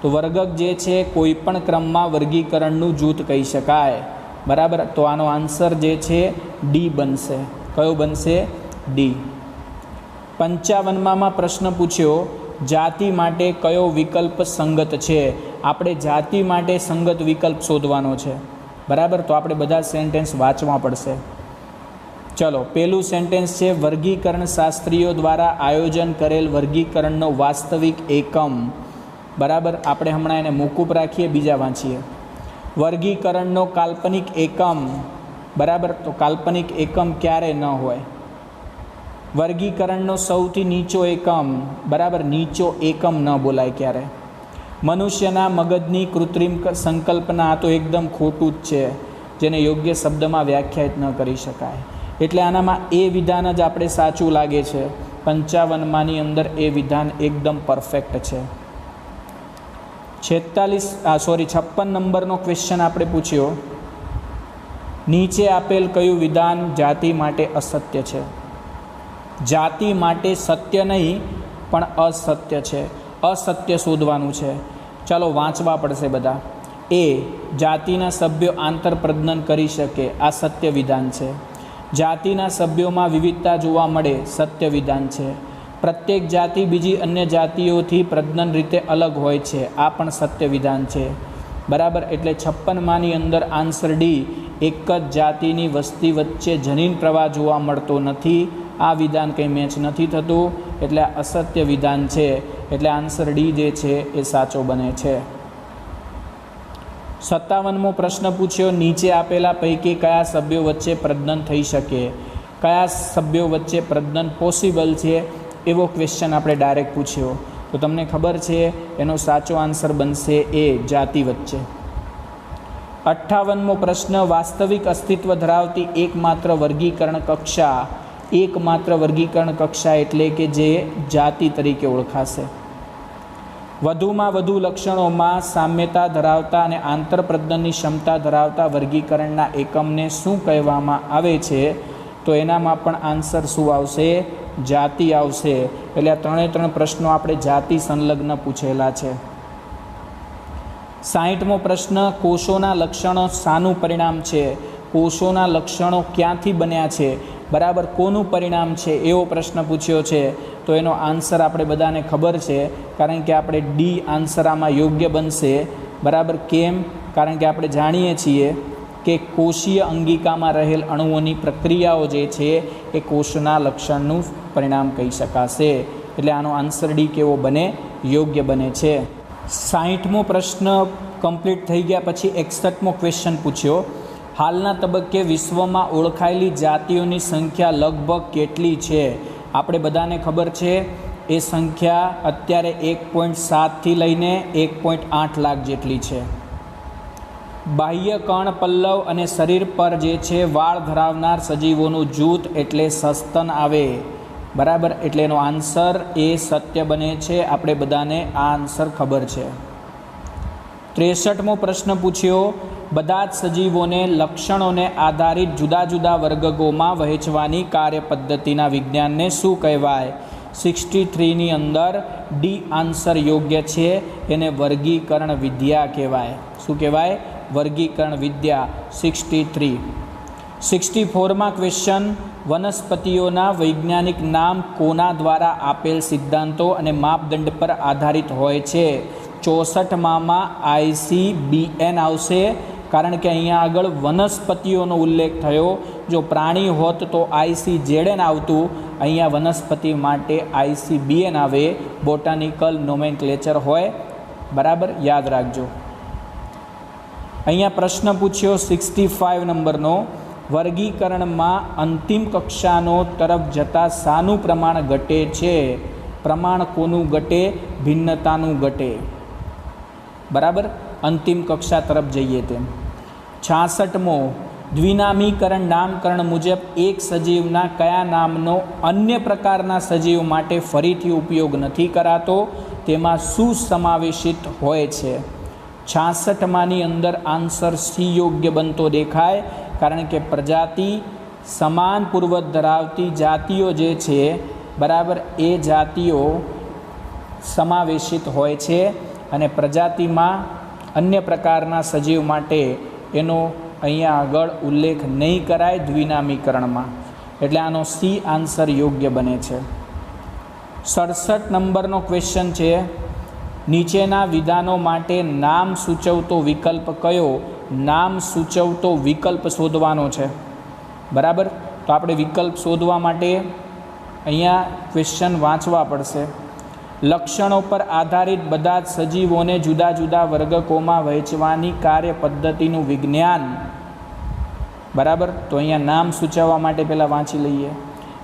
તો વર્ગક જે છે કોઈ પણ ક્રમમાં વર્ગીકરણનું જૂથ કહી શકાય. બરાબર, તો આનો આન્સર જે છે ડી બનશે. કયો બનશે? ડી. 55માં પ્રશ્ન પૂછ્યો, જાતિ માટે કયો વિકલ્પ સંગત છે? આપણે જાતિ માટે સંગત વિકલ્પ શોધવાનો છે. બરાબર, તો આપણે બધા સેન્ટેન્સ વાંચવા પડશે. ચલો, પહેલું સેન્ટેન્સ છે, વર્ગીકરણ શાસ્ત્રીઓ દ્વારા આયોજન કરેલ વર્ગીકરણનો વાસ્તવિક એકમ. બરાબર, આપણે હમણાં એને મોકૂફ રાખીએ, બીજા વાંચીએ. વર્ગીકરણનો કાલ્પનિક એકમ. બરાબર, તો કાલ્પનિક એકમ ક્યારે ન હોય? વર્ગીકરણનો સૌથી નીચો એકમ. બરાબર, નીચો એકમ ન બોલાય ક્યારે. મનુષ્યના મગજની કૃત્રિમ સંકલ્પના, આ તો એકદમ ખોટું જ છે, જેને યોગ્ય શબ્દમાં વ્યાખ્યાયિત ન કરી શકાય. એટલે આનામાં એ વિધાન જ આપણે સાચું લાગે છે. 55માની અંદર એ વિધાન એકદમ પરફેક્ટ છે. 56 નંબરનો ક્વેશ્ચન આપણે પૂછ્યો, નીચે આપેલ કયું વિધાન જાતિ માટે અસત્ય છે? જાતિ માટે સત્ય નહીં પણ અસત્ય છે. અસત્ય શોધવાનું છે. ચાલો વાંચવા પડશે બધા. એ, જાતિના સભ્યો આંતરપ્રજનન કરી શકે, આ સત્ય વિધાન છે. જાતિના સભ્યોમાં વિવિધતા જોવા મળે, સત્ય વિધાન છે. પ્રત્યેક જાતિ બીજી અન્ય જાતિઓથી પ્રજનન રીતે અલગ હોય છે, આ પણ સત્ય વિધાન છે. બરાબર, એટલે 56માની અંદર આન્સર ડી, એક જ જાતિની વસ્તી વચ્ચે જનીન પ્રવાહ જોવા મળતો નથી, આ વિધાન કંઈ મેચ નથી થતું, એટલે અસત્ય વિધાન છે. એટલે આન્સર ડી જે છે એ સાચો બને છે. 57મો પ્રશ્ન પૂછ્યો, નીચે આપેલા પૈકી કયા સભ્યો વચ્ચે પ્રજનન થઈ શકે? કયા સભ્યો વચ્ચે પ્રજનન પોસિબલ છે એવો ક્વેશ્ચન આપણે ડાયરેક્ટ પૂછ્યો. તો તમને ખબર છે એનો સાચો આન્સર બનશે એ, જાતિ વચ્ચે. 58મો પ્રશ્ન, વાસ્તવિક અસ્તિત્વ ધરાવતી એકમાત્ર વર્ગીકરણ કક્ષા. એકમાત્ર વર્ગીકરણ કક્ષા એટલે કે જે જાતિ તરીકે ઓળખાશે. વધુમાં વધુ લક્ષણોમાં સામ્યતા ધરાવતા અને આંતરપ્રજનનની ક્ષમતા ધરાવતા વર્ગીકરણના એકમને શું કહેવામાં આવે છે? તો એનામાં પણ આન્સર શું આવશે? જાતિ આવશે. એટલે આ 3 પ્રશ્નો આપણે જાતિ સંલગ્ન પૂછેલા છે. 60મો પ્રશ્ન, કોષોના લક્ષણો શાનું પરિણામ છે? કોષોના લક્ષણો ક્યાંથી બન્યા છે? બરાબર, કોનું પરિણામ છે એવો પ્રશ્ન પૂછ્યો છે. તો એનો આન્સર આપણે બધાને ખબર છે, કારણ કે આપણે ડી આન્સર આમાં યોગ્ય બનશે. બરાબર, કેમ? કારણ કે આપણે જાણીએ છીએ કે કોષીય અંગિકામાં રહેલ અણુઓની પ્રક્રિયાઓ જે છે એ કોષના લક્ષણનું પરિણામ કહી શકાશે. એટલે આનો આન્સર ડી કેવો બને? યોગ્ય બને છે. 60મો પ્રશ્ન કમ્પ્લીટ થઈ ગયા પછી 61મો ક્વેશ્ચન પૂછ્યો, હાલના તબક્કે વિશ્વમાં ઓળખાયેલી જાતિઓની સંખ્યા લગભગ કેટલી છે? આપણે બધાને ખબર છે એ સંખ્યા અત્યારે 1.7થી લઈને 1.8 લાખ જેટલી છે. બાહ્ય કણ, પલ્લવ અને શરીર પર જે છે વાળ ધરાવનાર સજીવોનું જૂથ એટલે સસ્તન આવે. બરાબર, એટલે એનો આન્સર એ સત્ય બને છે. આપણે બધાને આ આન્સર ખબર છે. 63મો પ્રશ્ન પૂછ્યો, બધા જ સજીવોને લક્ષણોને આધારિત જુદા જુદા વર્ગોમાં વહેંચવાની કાર્યપદ્ધતિના વિજ્ઞાનને શું કહેવાય? 63ની અંદર ડી આન્સર યોગ્ય છે. એને વર્ગીકરણ વિદ્યા કહેવાય. શું કહેવાય? વર્ગીકરણ વિદ્યા. 63. 64માં ક્વેશ્ચન, વનસ્પતિઓના વૈજ્ઞાનિક નામ કોના દ્વારા આપેલ સિદ્ધાંતો અને માપદંડ પર આધારિત હોય છે? 64માં ICBN આવશે, કારણ કે અહીંયા આગળ વનસ્પતિઓનો ઉલ્લેખ થયો. જો પ્રાણી હોત તો ICZN આવતું, અહીંયા વનસ્પતિ માટે ICBN આવે. બોટાનિકલ નોમેનક્લેચર હોય. બરાબર, યાદ રાખજો. અહીંયા પ્રશ્ન પૂછ્યો 65 નંબરનો, વર્ગીકરણમાં અંતિમ કક્ષાનો તરફ જતાં શાનું પ્રમાણ ઘટે છે? પ્રમાણ કોનું ઘટે? ભિન્નતાનું ઘટે. બરાબર, અંતિમ કક્ષા તરફ જઈએ તેમ. 66મો, દ્વિનામીકરણ નામકરણ મુજબ એક સજીવના કયા નામનો અન્ય પ્રકારના સજીવ માટે ફરીથી ઉપયોગ નથી કરાતો? તેમાં શું સમાવેશિત હોય છે? 66માની અંદર આન્સર સી યોગ્ય બનતો દેખાય, કારણ કે પ્રજાતિ સમાન પૂર્વક ધરાવતી જાતિઓ જે છે, બરાબર, એ જાતિઓ સમાવેશિત હોય છે અને પ્રજાતિમાં અન્ય પ્રકારના સજીવ માટે એનો અહીંયા આગળ ઉલ્લેખ નહીં કરાય દ્વિનામીકરણમાં. એટલે આનો સી આન્સર યોગ્ય બને છે. 67 નંબરનો ક્વેશ્ચન છે, નીચેના વિધાનો માટે નામ સૂચવતો વિકલ્પ કયો? નામ સૂચવતો વિકલ્પ શોધવાનો છે. બરાબર, તો આપણે વિકલ્પ શોધવા માટે અહીંયા ક્વેશ્ચન વાંચવા પડશે. લક્ષણો પર આધારિત બધા જ સજીવોને જુદા જુદા વર્ગકોમાં વહેંચવાની કાર્ય પદ્ધતિનું વિજ્ઞાન. બરાબર, તો અહીંયા નામ સૂચવવા માટે પહેલાં વાંચી લઈએ.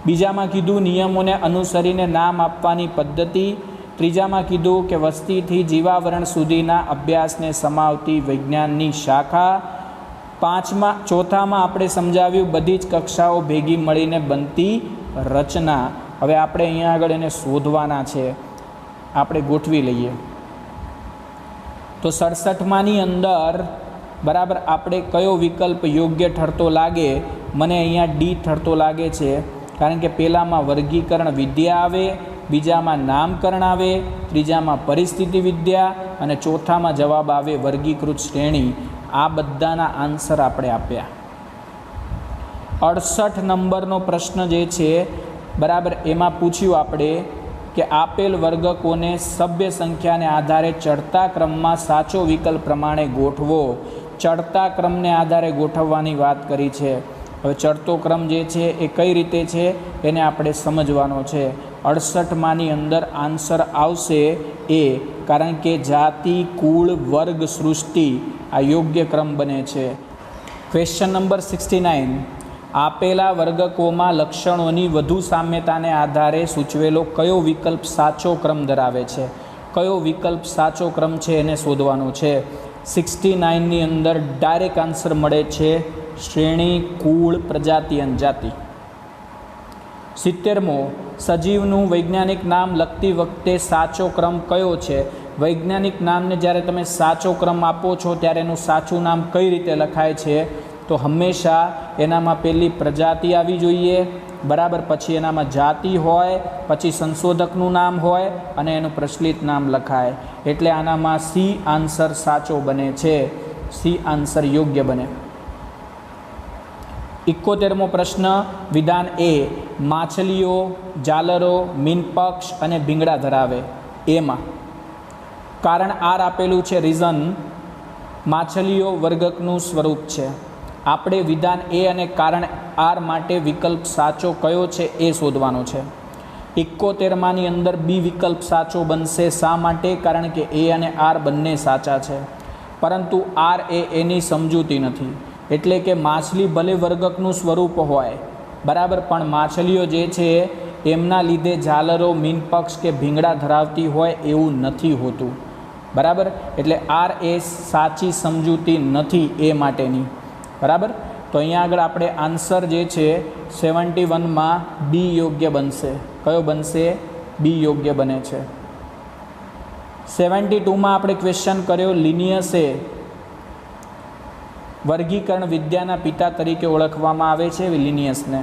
બીજામાં કીધું નિયમોને અનુસરીને નામ આપવાની પદ્ધતિ. ત્રીજામાં કીધું કે વસ્તીથી જીવાવરણ સુધીના અભ્યાસને સમાવતી વિજ્ઞાનની શાખા. ચોથામાં આપણે સમજાવ્યું બધી જ કક્ષાઓ ભેગી મળીને બનતી રચના. હવે આપણે અહીંયા આગળ એને શોધવાના છે, આપણે ગોઠવી લઈએ. તો 67માની અંદર, બરાબર, આપણે કયો વિકલ્પ યોગ્ય ઠરતો લાગે? મને અહીંયા ડી ઠરતો લાગે છે, કારણ કે પહેલામાં વર્ગીકરણ વિદ્યા આવે, બીજામાં નામકરણ આવે, ત્રીજામાં પરિસ્થિતિ વિદ્યા અને ચોથામાં જવાબ આવે વર્ગીકૃત શ્રેણી. આ બધાના આન્સર આપણે આપ્યા. 68 નંબરનો પ્રશ્ન જે છે, બરાબર, એમાં પૂછ્યું આપણે કે આપેલ વર્ગકોને સભ્ય સંખ્યાને આધારે ચડતા ક્રમમાં સાચો વિકલ્પ પ્રમાણે ગોઠવો. ચડતા ક્રમને આધારે ગોઠવવાની વાત કરી છે. હવે ચડતો ક્રમ જે છે એ કઈ રીતે છે એને આપણે સમજવાનો છે. 68માની અંદર આન્સર આવશે એ, કારણ કે જાતિ, કુળ, વર્ગ, સૃષ્ટિ આ યોગ્ય ક્રમ બને છે. ક્વેશ્ચન નંબર 69, આપેલા વર્ગકોમાં લક્ષણોની વધુ સામ્યતાને આધારે સૂચવેલો કયો વિકલ્પ સાચો ક્રમ ધરાવે છે? કયો વિકલ્પ સાચો ક્રમ છે એને શોધવાનો છે. 69ની અંદર ડાયરેક્ટ આન્સર મળે છે શ્રેણી, કુળ, પ્રજાતિ અને જાતિ. 70મો, સજીવનું વૈજ્ઞાનિક નામ લખતી વખતે સાચો ક્રમ કયો છે? વૈજ્ઞાનિક નામને જ્યારે તમે સાચો ક્રમ આપો છો ત્યારે એનું સાચું નામ કઈ રીતે લખાય છે? તો હંમેશા એનામાં પહેલી પ્રજાતિ આવી જોઈએ, બરાબર, પછી એનામાં જાતિ હોય, પછી સંશોધકનું નામ હોય અને એનું પ્રચલિત નામ લખાય. એટલે આનામાં સી આન્સર સાચો બને છે. સી આન્સર યોગ્ય બને. 71મો પ્રશ્ન, વિધાન એ માછલીઓ, જાલરો, મીનપક્ષ અને ભીંગડા ધરાવે. એમાં કારણ આર આપેલું છે, રીઝન માછલીઓ વર્ગકનું સ્વરૂપ છે. આપણે વિધાન એ અને કારણ આર માટે વિકલ્પ સાચો કયો છે એ શોધવાનો છે. 71માની અંદર બી વિકલ્પ સાચો બનશે. શા માટે? કારણ કે એ અને આર બંને સાચા છે, પરંતુ આર એ એની સમજૂતી નથી. એટલે કે માછલી ભલે વર્ગકનું સ્વરૂપ હોય, બરાબર, પણ માછલીઓ જે છે એમના લીધે ઝાલરો, મીનપક્ષ કે ભીંગડા ધરાવતી હોય એવું નથી હોતું. બરાબર, એટલે આર એ સાચી સમજૂતી નથી એ માટેની. બરાબર, તો અહીંયા આગળ આપણે આન્સર જે છે 71માં બી યોગ્ય બનશે. કયો બનશે? બી યોગ્ય બને છે. 72માં આપણે ક્વેશ્ચન કર્યો, લિનિયસે વર્ગીકરણ વિદ્યાના પિતા તરીકે ઓળખવામાં આવે છે લિનિયસને.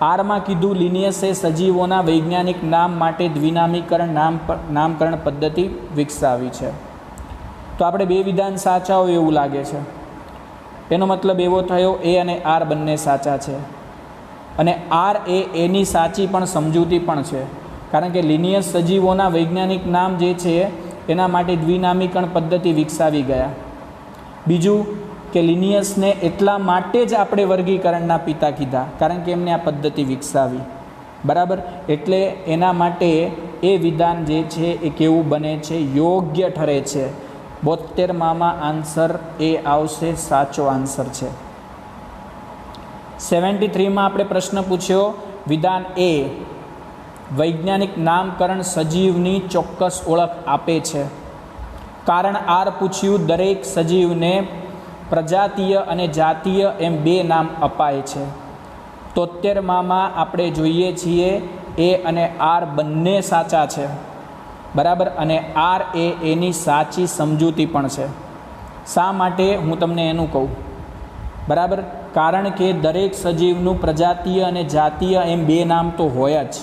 આરમાં કીધું લિનિયસે સજીવોના વૈજ્ઞાનિક નામ માટે દ્વિનામીકરણ નામકરણ પદ્ધતિ વિકસાવી છે. તો આપણે બે વિધાન સાચા હોય એવું લાગે છે. એનો મતલબ એવો થયો એ અને આર બંને સાચા છે, અને આર એ એની સાચી પણ સમજૂતી પણ છે, કારણ કે લિનિયસ સજીવોના વૈજ્ઞાનિક નામ જે છે એના માટે દ્વિનામીકરણ પદ્ધતિ વિકસાવી ગયા. બીજું કે લિનિયસને એટલા માટે જ આપણે વર્ગીકરણના પિતા કીધા, કારણ કે એમને આ પદ્ધતિ વિકસાવી. બરાબર, એટલે એના માટે એ વિધાન જે છે એ કેવું બને છે? યોગ્ય ઠરે છે. 72માં આન્સર એ આવશે, સાચો આન્સર છે. 73માં આપણે પ્રશ્ન પૂછ્યો, વિધાન એ વૈજ્ઞાનિક નામકરણ સજીવની ચોક્કસ ઓળખ આપે છે. કારણ આર પૂછ્યું, દરેક સજીવને પ્રજાતીય અને જાતીય એમ બે નામ અપાય છે. 73માં આપણે જોઈએ છીએ એ અને આર બંને સાચા છે, બરાબર. અને આર એ એની સાચી સમજૂતી પણ છે. શા માટે હું તમને એનું કહું, બરાબર. કારણ કે દરેક સજીવનું પ્રજાતીય અને જાતીય એમ બે નામ તો હોય જ,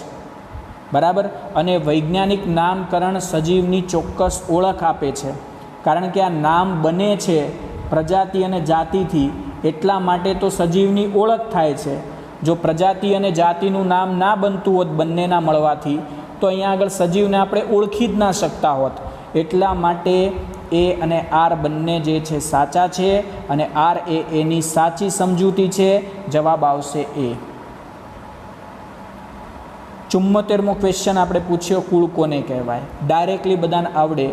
બરાબર. અને વૈજ્ઞાનિક નામકરણ સજીવની ચોક્કસ ઓળખ આપે છે. કારણ કે આ નામ બને છે પ્રજાતિ અને જાતિથી, એટલા માટે તો સજીવની ઓળખ થાય છે. જો પ્રજાતિ અને જાતિનું નામ ના બનતું હોત બંનેના મળવાથી, તો અહીંયા આગળ સજીવને આપણે ઓળખી જ ના શકતા હોત. એટલા માટે એ અને આર બંને જે છે સાચા છે, અને આર એ એની સાચી સમજૂતી છે. જવાબ આવશે એ. 74મો ક્વેશ્ચન આપણે પૂછ્યો, કુળ કોને કહેવાય? ડાયરેક્ટલી બધાને આવડે,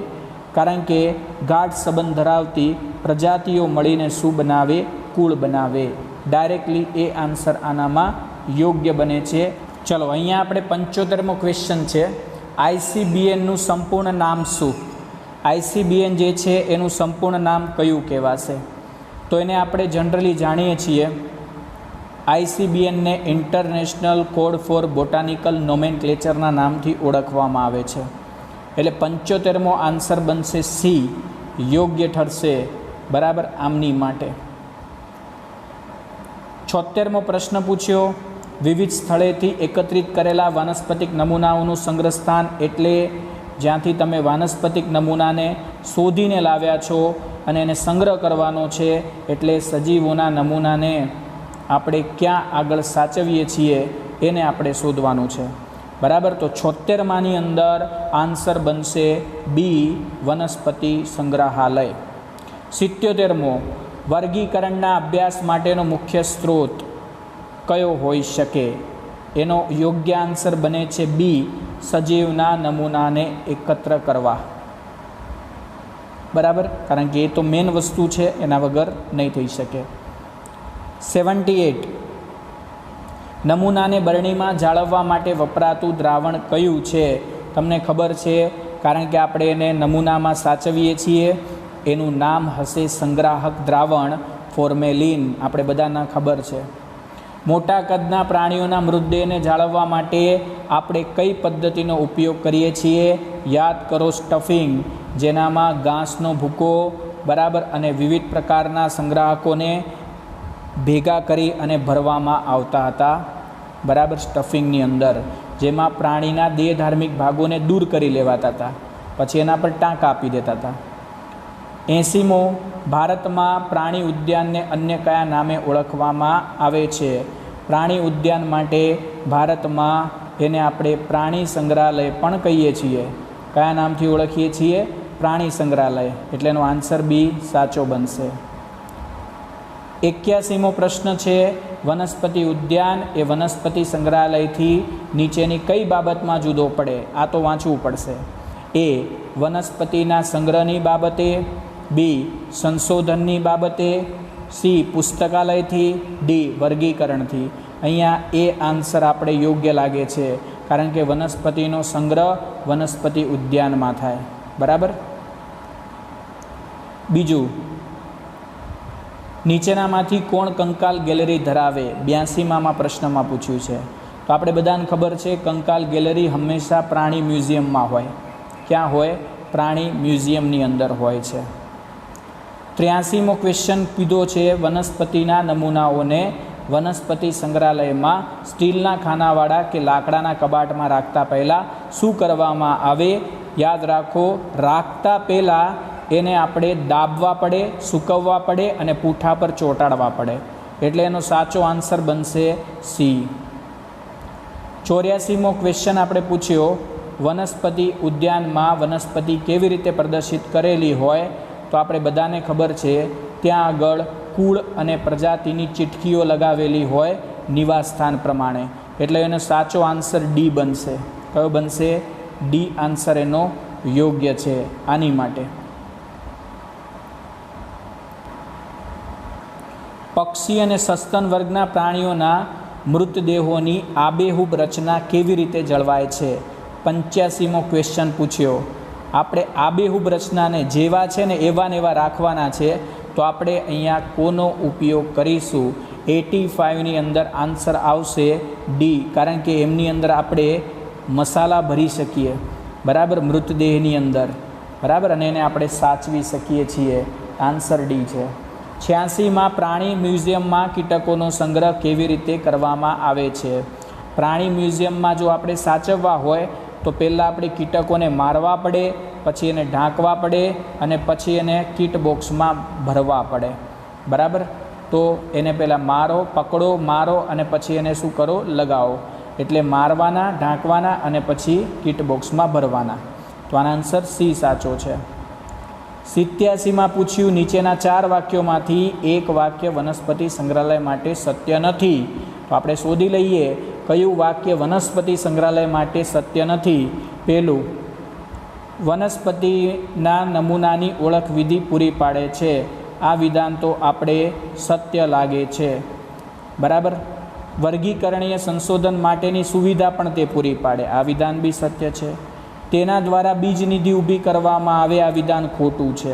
કારણ કે ગાઢ સંબંધ ધરાવતી પ્રજાતિઓ મળીને શું બનાવે? કુળ બનાવે. ડાયરેક્ટલી એ આન્સર આનામાં યોગ્ય બને છે. ચલો, અહીંયા આપણે 75મો ક્વેશ્ચન છે, ICBNનું સંપૂર્ણ નામ શું? ICBN જે છે એનું સંપૂર્ણ નામ કયું કહેવાશે? તો એને આપણે જનરલી જાણીએ છીએ, ICBNને ઇન્ટરનેશનલ કોડ ફોર બોટાનિકલ નોમેનક્લેચરના નામથી ઓળખવામાં આવે છે. એટલે 75મો આન્સર બનશે સી, યોગ્ય ઠરશે, બરાબર, આમની માટે. 76મો પ્રશ્ન પૂછ્યો, વિવિધ સ્થળેથી એકત્રિત કરેલા વાનસ્પતિક નમૂનાઓનું સંગ્રહસ્થાન એટલે જ્યાંથી તમે વાનસ્પતિક નમૂનાને શોધીને લાવ્યા છો અને એને સંગ્રહ કરવાનો છે. એટલે સજીવોના નમૂનાને આપણે ક્યાં આગળ સાચવીએ છીએ એને આપણે શોધવાનું છે, બરાબર. તો 76માની અંદર આન્સર બનશે બી, વનસ્પતિ સંગ્રહાલય. 77મો, વર્ગીકરણના અભ્યાસ માટેનો મુખ્ય સ્ત્રોત કયો હોઈ શકે? એનો યોગ્ય આન્સર બને છે બી, સજીવના નમૂનાને એકત્ર કરવા, બરાબર. કારણ કે એ તો મેઇન વસ્તુ છે, એના વગર નહીં થઈ શકે. 78, નમૂનાને બરણીમાં જાળવવા માટે વપરાતું દ્રાવણ કયું છે? તમને ખબર છે, કારણ કે આપણે એને નમૂનામાં સાચવીએ છીએ. એનું નામ હશે સંગ્રાહક દ્રાવણ ફોર્મેલિન. આપણે બધાને ખબર છે. મોટા કદના પ્રાણીઓના મૃતદેહને જાળવવા માટે આપણે કઈ પદ્ધતિનો ઉપયોગ કરીએ છીએ? યાદ કરો, સ્ટફિંગ, જેનામાં ઘાસનો ભૂકો, બરાબર, અને વિવિધ પ્રકારના સંગ્રાહકોને ભેગા કરી અને ભરવામાં આવતા હતા, બરાબર, સ્ટફિંગની અંદર, જેમાં પ્રાણીના દેહ ધાર્મિક ભાગોને દૂર કરી લેવાતા હતા, પછી એના પર ટાંકા આપી દેતા હતા. 80મો, ભારતમાં પ્રાણી ઉદ્યાનને અન્ય કયા નામે ઓળખવામાં આવે છે? પ્રાણી ઉદ્યાન માટે ભારતમાં એને આપણે પ્રાણી સંગ્રહાલય પણ કહીએ છીએ. કયા નામથી ઓળખીએ છીએ? પ્રાણી સંગ્રહાલય. એટલે એનો આન્સર બી સાચો બનશે. 81મો પ્રશ્ન છે, વનસ્પતિ ઉદ્યાન એ વનસ્પતિ સંગ્રહાલયથી નીચેની કઈ બાબતમાં જુદો પડે? આ તો વાંચવું પડશે. એ, વનસ્પતિના સંગ્રહની બાબતે, બી, સંશોધનની બાબતે, સી, પુસ્તકાલયથી, ડી, વર્ગીકરણથી. અહીંયા એ આન્સર આપણે યોગ્ય લાગે છે, કારણ કે વનસ્પતિનો સંગ્રહ વનસ્પતિ ઉદ્યાનમાં થાય, બરાબર. બીજું, નીચેનામાંથી કોણ કંકાલ ગેલેરી ધરાવે? 82માં પ્રશ્નમાં પૂછ્યું છે. તો આપણે બધાને ખબર છે, કંકાલ ગેલેરી હંમેશા પ્રાણી મ્યુઝિયમમાં હોય. ક્યાં હોય? પ્રાણી મ્યુઝિયમની અંદર હોય છે. 83મો ક્વેશ્ચન કીધો છે, વનસ્પતિના નમૂનાઓને વનસ્પતિ સંગ્રહાલયમાં સ્ટીલના ખાનાવાળા કે લાકડાના કબાટમાં રાખતા પહેલાં શું કરવામાં આવે? યાદ રાખો, રાખતા પહેલાં એને આપણે દાબવા પડે, સૂકવવા પડે અને પૂંઠા પર ચોંટાડવા પડે. એટલે એનો સાચો આન્સર બનશે સી. 84મો ક્વેશ્ચન આપણે પૂછ્યો, વનસ્પતિ ઉદ્યાનમાં વનસ્પતિ કેવી રીતે પ્રદર્શિત કરેલી હોય? તો આપણે બધાને ખબર છે, ત્યાં આગળ કુળ અને પ્રજાતિની ચીટકીઓ લગાવેલી હોય નિવાસસ્થાન પ્રમાણે. એટલે એનો સાચો આન્સર ડી બનશે. કયો બનશે? ડી આન્સર એનો યોગ્ય છે આની માટે. પક્ષી અને સસ્તન વર્ગના પ્રાણીઓના મૃતદેહોની આબેહૂબ રચના કેવી રીતે જળવાય છે? 85મો ક્વેશ્ચન પૂછ્યો. આપણે આબેહૂબ રચનાને જેવા છે ને એવા રાખવાના છે, તો આપણે અહીંયા કોનો ઉપયોગ કરીશું? 85ની અંદર આન્સર આવશે ડી, કારણ કે એમની અંદર આપણે મસાલા ભરી શકીએ, બરાબર, મૃતદેહની અંદર, બરાબર, અને એને આપણે સાચવી શકીએ છીએ. આન્સર ડી છે. 86માં પ્રાણી મ્યુઝિયમમાં કીટકોનો સંગ્રહ કેવી રીતે કરવામાં આવે છે? પ્રાણી મ્યુઝિયમમાં જો આપણે સાચવવા હોય તો પહેલાં આપણે કીટકોને મારવા પડે, પછી એને ઢાંકવા પડે અને પછી એને કીટ બોક્સમાં ભરવા પડે, બરાબર. તો એને પહેલાં મારો, પકડો, મારો અને પછી એને શું કરો? લગાવો. એટલે મારવાના, ઢાંકવાના અને પછી કીટ બોક્સમાં ભરવાના. તો આનો આન્સર સી સાચો છે. 87માં પૂછ્યું, નીચેના 4 વાક્યોમાંથી એક વાક્ય વનસ્પતિ સંગ્રહાલય માટે સત્ય નથી. તો આપણે શોધી લઈએ કયું વાક્ય વનસ્પતિ સંગ્રહાલય માટે સત્ય નથી. પહેલું, વનસ્પતિના નમૂનાની ઓળખ વિધિ પૂરી પાડે છે. આ વિધાન તો આપણે સત્ય લાગે છે, બરાબર. વર્ગીકરણીય સંશોધન માટેની સુવિધા પણ તે પૂરી પાડે, આ વિધાન બી સત્ય છે. તેના દ્વારા બીજ નિધિ ઊભી કરવામાં આવે, આ વિધાન ખોટું છે.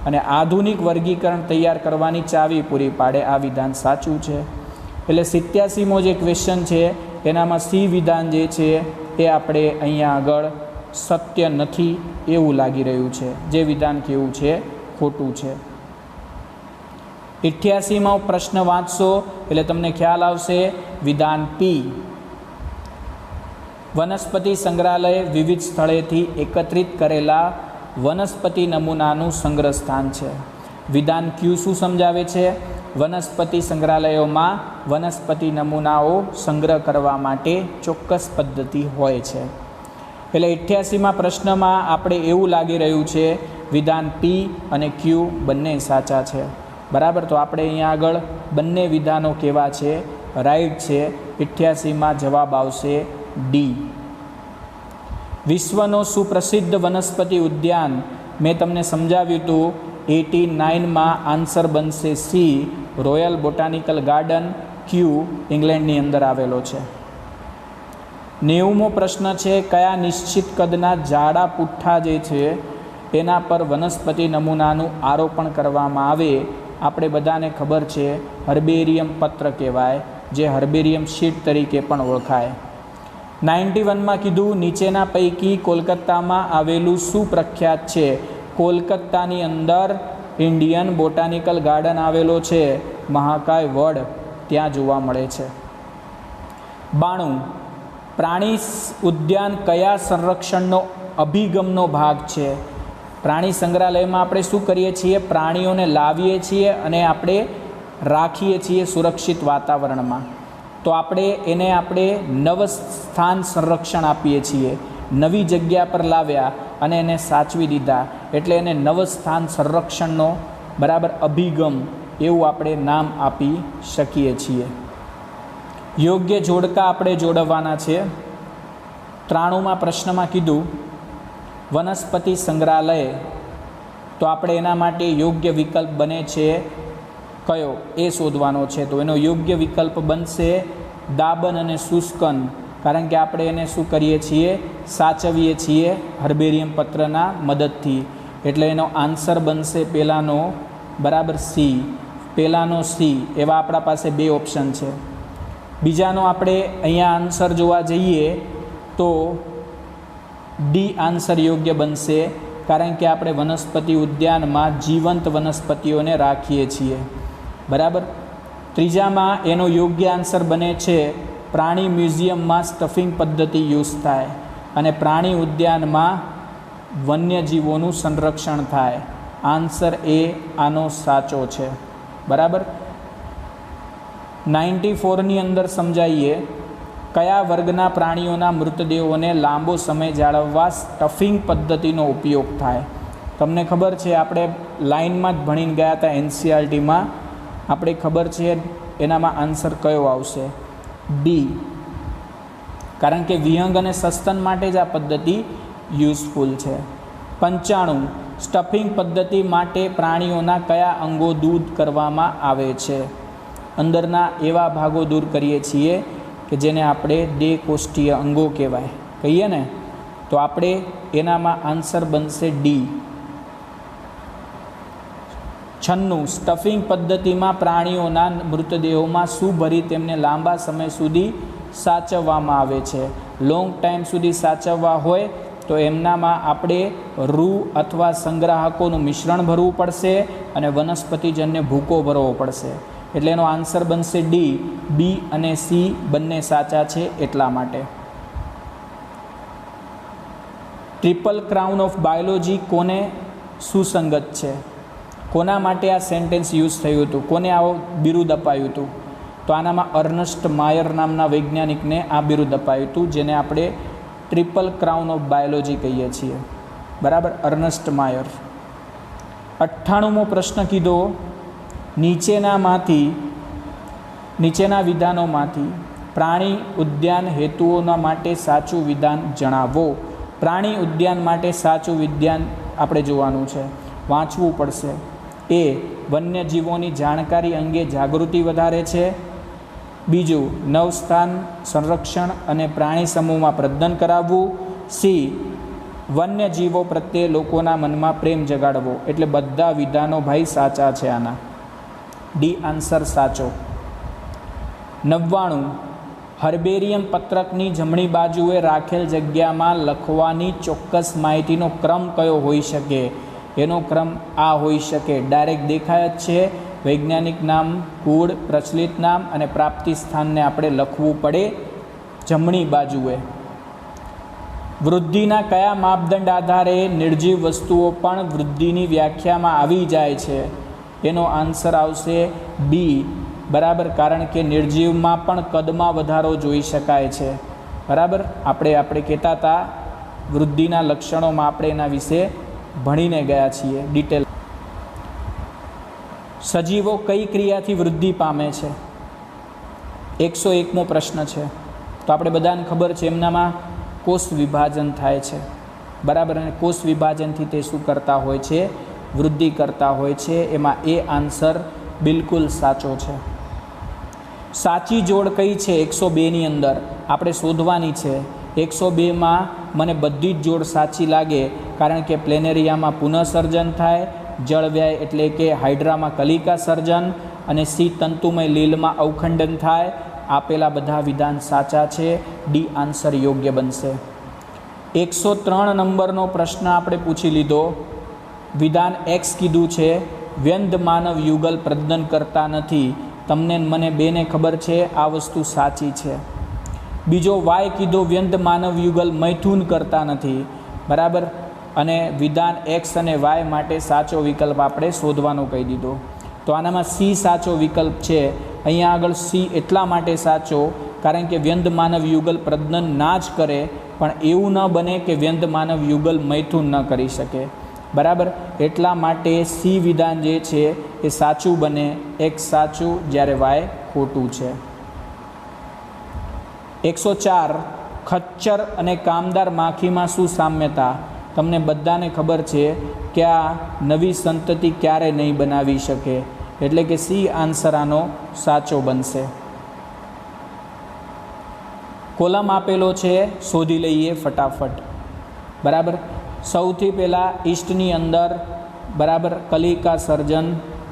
અને આધુનિક વર્ગીકરણ તૈયાર કરવાની ચાવી પૂરી પાડે, આ વિધાન સાચું છે. એટલે 87મો જે ક્વેશ્ચન છે એનામાં સી વિધાન જે છે એ આપણે અહીંયા આગળ સત્ય નથી એવું લાગી રહ્યું છે. જે વિધાન કેવું છે? ખોટું છે. 88મો પ્રશ્ન વાંચશો એટલે તમને ખ્યાલ આવશે. વિધાન પી, વનસ્પતિ સંગ્રહાલય વિવિધ સ્થળેથી એકત્રિત કરેલા વનસ્પતિ નમૂનાનું સંગ્રહ સ્થાન છે. વિધાન ક્યુ શું સમજાવે છે? વનસ્પતિ સંગ્રહાલયોમાં વનસ્પતિ નમૂનાઓ સંગ્રહ કરવા માટે ચોક્કસ પદ્ધતિ હોય છે. એટલે 88મા પ્રશ્નમાં આપણે એવું લાગી રહ્યું છે વિધાન પી અને ક્યુ બંને સાચા છે, બરાબર. તો આપણે અહીંયા આગળ બંને વિધાનો કેવા છે? રાઈટ છે. 88માં જવાબ આવશે ડી. વિશ્વનો સુપ્રસિદ્ધ વનસ્પતિ ઉદ્યાન મેં તમને સમજાવ્યું હતું. 89માં આન્સર બનશે સી, રોયલ બોટાનિકલ ગાર્ડન, ક્યુ ઇંગ્લેન્ડની અંદર આવેલો છે. 90મો પ્રશ્ન છે, કયા નિશ્ચિત કદના જાડા પુઠ્ઠા જે છે એના પર વનસ્પતિ નમૂનાનું આરોપણ કરવામાં આવે? આપણે બધાને ખબર છે હર્બેરિયમ પત્ર કહેવાય, જે હર્બેરિયમ શીટ તરીકે પણ ઓળખાય. 91માં કીધું, નીચેના પૈકી કોલકાતામાં આવેલું શું પ્રખ્યાત છે? કોલકાતાની અંદર ઇન્ડિયન બોટાનિકલ ગાર્ડન આવેલો છે, મહાકાય વડ ત્યાં જોવા મળે છે. 92, પ્રાણી ઉદ્યાન કયા સંરક્ષણનો અભિગમનો ભાગ છે? પ્રાણી સંગ્રહાલયમાં આપણે શું કરીએ છીએ? પ્રાણીઓને લાવીએ છીએ અને આપણે રાખીએ છીએ સુરક્ષિત વાતાવરણમાં. તો આપણે નવ સ્થાન સંરક્ષણ આપીએ છીએ. નવી જગ્યા પર લાવ્યા અને એને સાચવી દીધા, એટલે એને નવ સ્થાન સંરક્ષણનો, બરાબર, અભિગમ એવું આપણે નામ આપી શકીએ છીએ. યોગ્ય જોડકા આપણે જોડવાના છે. 93માં પ્રશ્નમાં કીધું વનસ્પતિ સંગ્રહાલય, તો આપણે એના માટે યોગ્ય વિકલ્પ બને છે કયો એ શોધવાનો છે. તો એનો યોગ્ય વિકલ્પ બનશે દાબન અને શુષ્કન, કારણ કે આપણે એને શું કરીએ છીએ? સાચવીએ છીએ હર્બેરિયમ પત્રના મદદથી. એટલે એનો આન્સર બનશે પહેલાંનો, બરાબર, સી. પહેલાંનો સી. એવા આપણા પાસે 2 ઓપ્શન છે. બીજાનો આપણે અહીંયા આન્સર જોવા જઈએ તો ડી આન્સર યોગ્ય બનશે, કારણ કે આપણે વનસ્પતિ ઉદ્યાનમાં જીવંત વનસ્પતિઓને રાખીએ છીએ, બરાબર. ત્રીજામાં એનો યોગ્ય આન્સર બને છે પ્રાણી મ્યુઝિયમમાં સ્ટફિંગ પદ્ધતિ યુઝ થાય અને પ્રાણી ઉદ્યાનમાં વન્યજીવોનું સંરક્ષણ થાય. આન્સર એ આનો સાચો છે, બરાબર. 94ની અંદર સમજાઈએ કયા વર્ગના પ્રાણીઓના મૃતદેહોને લાંબો સમય જાળવવા સ્ટફિંગ પદ્ધતિનો ઉપયોગ થાય? તમને ખબર છે, આપણે લાઇનમાં જ ભણીને ગયા હતા એનસીઆરટીમાં, આપણે ખબર છે એનામાં આન્સર કયો આવશે? ડી, કારણ કે વિહંગ અને સસ્તન માટે જ આ પદ્ધતિ યુઝફુલ છે. 95, સ્ટફિંગ પદ્ધતિ માટે પ્રાણીઓના કયા અંગો દૂધ કરવામાં આવે છે? અંદરના એવા ભાગો દૂર કરીએ છીએ કે જેને આપણે દેહકોષ્ઠીય અંગો કહેવાય કહીએ ને, તો આપણે એનામાં આન્સર બનશે ડી. 96 સ્ટફિંગ પદ્ધતિમાં પ્રાણીઓના મૃતદેહોમાં શું ભરી તેમને લાંબા સમય સુધી સાચવવામાં આવે છે? લોંગ ટાઈમ સુધી સાચવવા હોય તો એમનામાં આપણે રૂ અથવા સંગ્રાહકોનું મિશ્રણ ભરવું પડશે અને વનસ્પતિજન્ય ભૂકો ભરવો પડશે. એટલે એનો આન્સર બનશે ડી. બી અને સી બંને સાચા છે એટલા માટે. ટ્રિપલ ક્રાઉન ઓફ બાયોલોજી કોને સુસંગત છે? કોના માટે આ સેન્ટેન્સ યુઝ થયું હતું? કોને આવો બિરુદ અપાયું હતું? તો આનામાં અર્નસ્ટ માયર નામના વૈજ્ઞાનિકને આ બિરુદ અપાયું હતું, જેને આપણે ટ્રિપલ ક્રાઉન ઓફ બાયોલોજી કહીએ છીએ. બરાબર, અર્નસ્ટ માયર. 98મો પ્રશ્ન કીધો, નીચેના વિધાનોમાંથી પ્રાણી ઉદ્યાન હેતુઓના માટે સાચું વિધાન જણાવો. પ્રાણી ઉદ્યાન માટે સાચું વિધાન આપણે જોવાનું છે, વાંચવું પડશે. એ વન્યજીવોની જાણકારી અંગે જાગૃતિ વધારે છે. બીજું, નવસ્થાન સંરક્ષણ અને પ્રાણી સમૂહમાં પ્રજનન કરાવવું. સી, વન્યજીવો પ્રત્યે લોકોના મનમાં પ્રેમ જગાડવો. એટલે બધા વિધાનો ભાઈ સાચા છે આના. ડી આન્સર સાચો. 99 હર્બેરિયમ પત્રકની જમણી બાજુએ રાખેલ જગ્યામાં લખવાની ચોક્કસ માહિતીનો ક્રમ કયો હોઈ શકે? એનો ક્રમ આ હોઈ શકે. ડાયરેક્ટ દેખાય જ છે. વૈજ્ઞાનિક નામ, કુળ, પ્રચલિત નામ અને પ્રાપ્તિ સ્થાનને આપણે લખવું પડે જમણી બાજુએ. વૃદ્ધિના કયા માપદંડ આધારે નિર્જીવ વસ્તુઓ પણ વૃદ્ધિની વ્યાખ્યામાં આવી જાય છે? એનો આન્સર આવશે બી. બરાબર, કારણ કે નિર્જીવમાં પણ કદમાં વધારો જોઈ શકાય છે. બરાબર, આપણે કહેતા હતા વૃદ્ધિના લક્ષણોમાં આપણે એના વિશે ભણીને ગયા છીએ ડિટેલ. સજીવો કઈ ક્રિયાથી વૃદ્ધિ પામે છે? 101મો પ્રશ્ન છે. તો આપણે બધાને ખબર છે એમનામાં કોષ વિભાજન થાય છે. બરાબર, અને કોષ વિભાજનથી તે શું કરતા હોય છે? વૃદ્ધિ કરતા હોય છે. એમાં એ આન્સર બિલકુલ સાચો છે. સાચી જોડ કઈ છે? 102ની અંદર આપણે શોધવાની છે. 102માં મને બધી જ જોડ સાચી લાગે, કારણ કે પ્લેનેરિયામાં પુનઃસર્જન થાય, જળવ્યય એટલે કે હાઇડ્રામાં કલિકા સર્જન, અને સી તંતુમય લીલમાં અવખંડન થાય. આપેલા બધા વિધાન સાચા છે. ડી આન્સર યોગ્ય બનશે. 103 નંબરનો પ્રશ્ન આપણે પૂછી લીધો. વિધાન એક્સ કીધું છે, વ્યંધ માનવ યુગલ પ્રજનન કરતા નથી. તમને મને બેને ખબર છે આ વસ્તુ સાચી છે. બીજો વાય કીધો, વ્યંધ માનવ યુગલ મૈથુન કરતા નથી. બરાબર, અને વિધાન એક્સ અને વાય માટે સાચો વિકલ્પ આપણે શોધવાનો કહી દીધો. તો આનામાં સી સાચો વિકલ્પ છે. અહીંયા આગળ સી એટલા માટે સાચો કારણ કે વ્યંધ માનવ યુગલ પ્રજનન ના જ કરે, પણ એવું ન બને કે વ્યંધ માનવ યુગલ મૈથુન ન કરી શકે. બરાબર, એટલા માટે સી વિધાન જે છે એ સાચું બને. એક્સ સાચું જ્યારે વાય ખોટું છે. 104 ખચ્ચર અને કામદાર માખીમાં શું સામ્યતા? તમને બધાને ખબર છે કે આ નવી સંતતિ ક્યારે નહીં બનાવી શકે, એટલે કે સી આન્સર આનો સાચો બનશે. કોલમ આપેલો છે, શોધી લઈએ ફટાફટ. બરાબર, સૌથી પહેલાં ઈસ્ટની અંદર બરાબર કલિકા સર્જન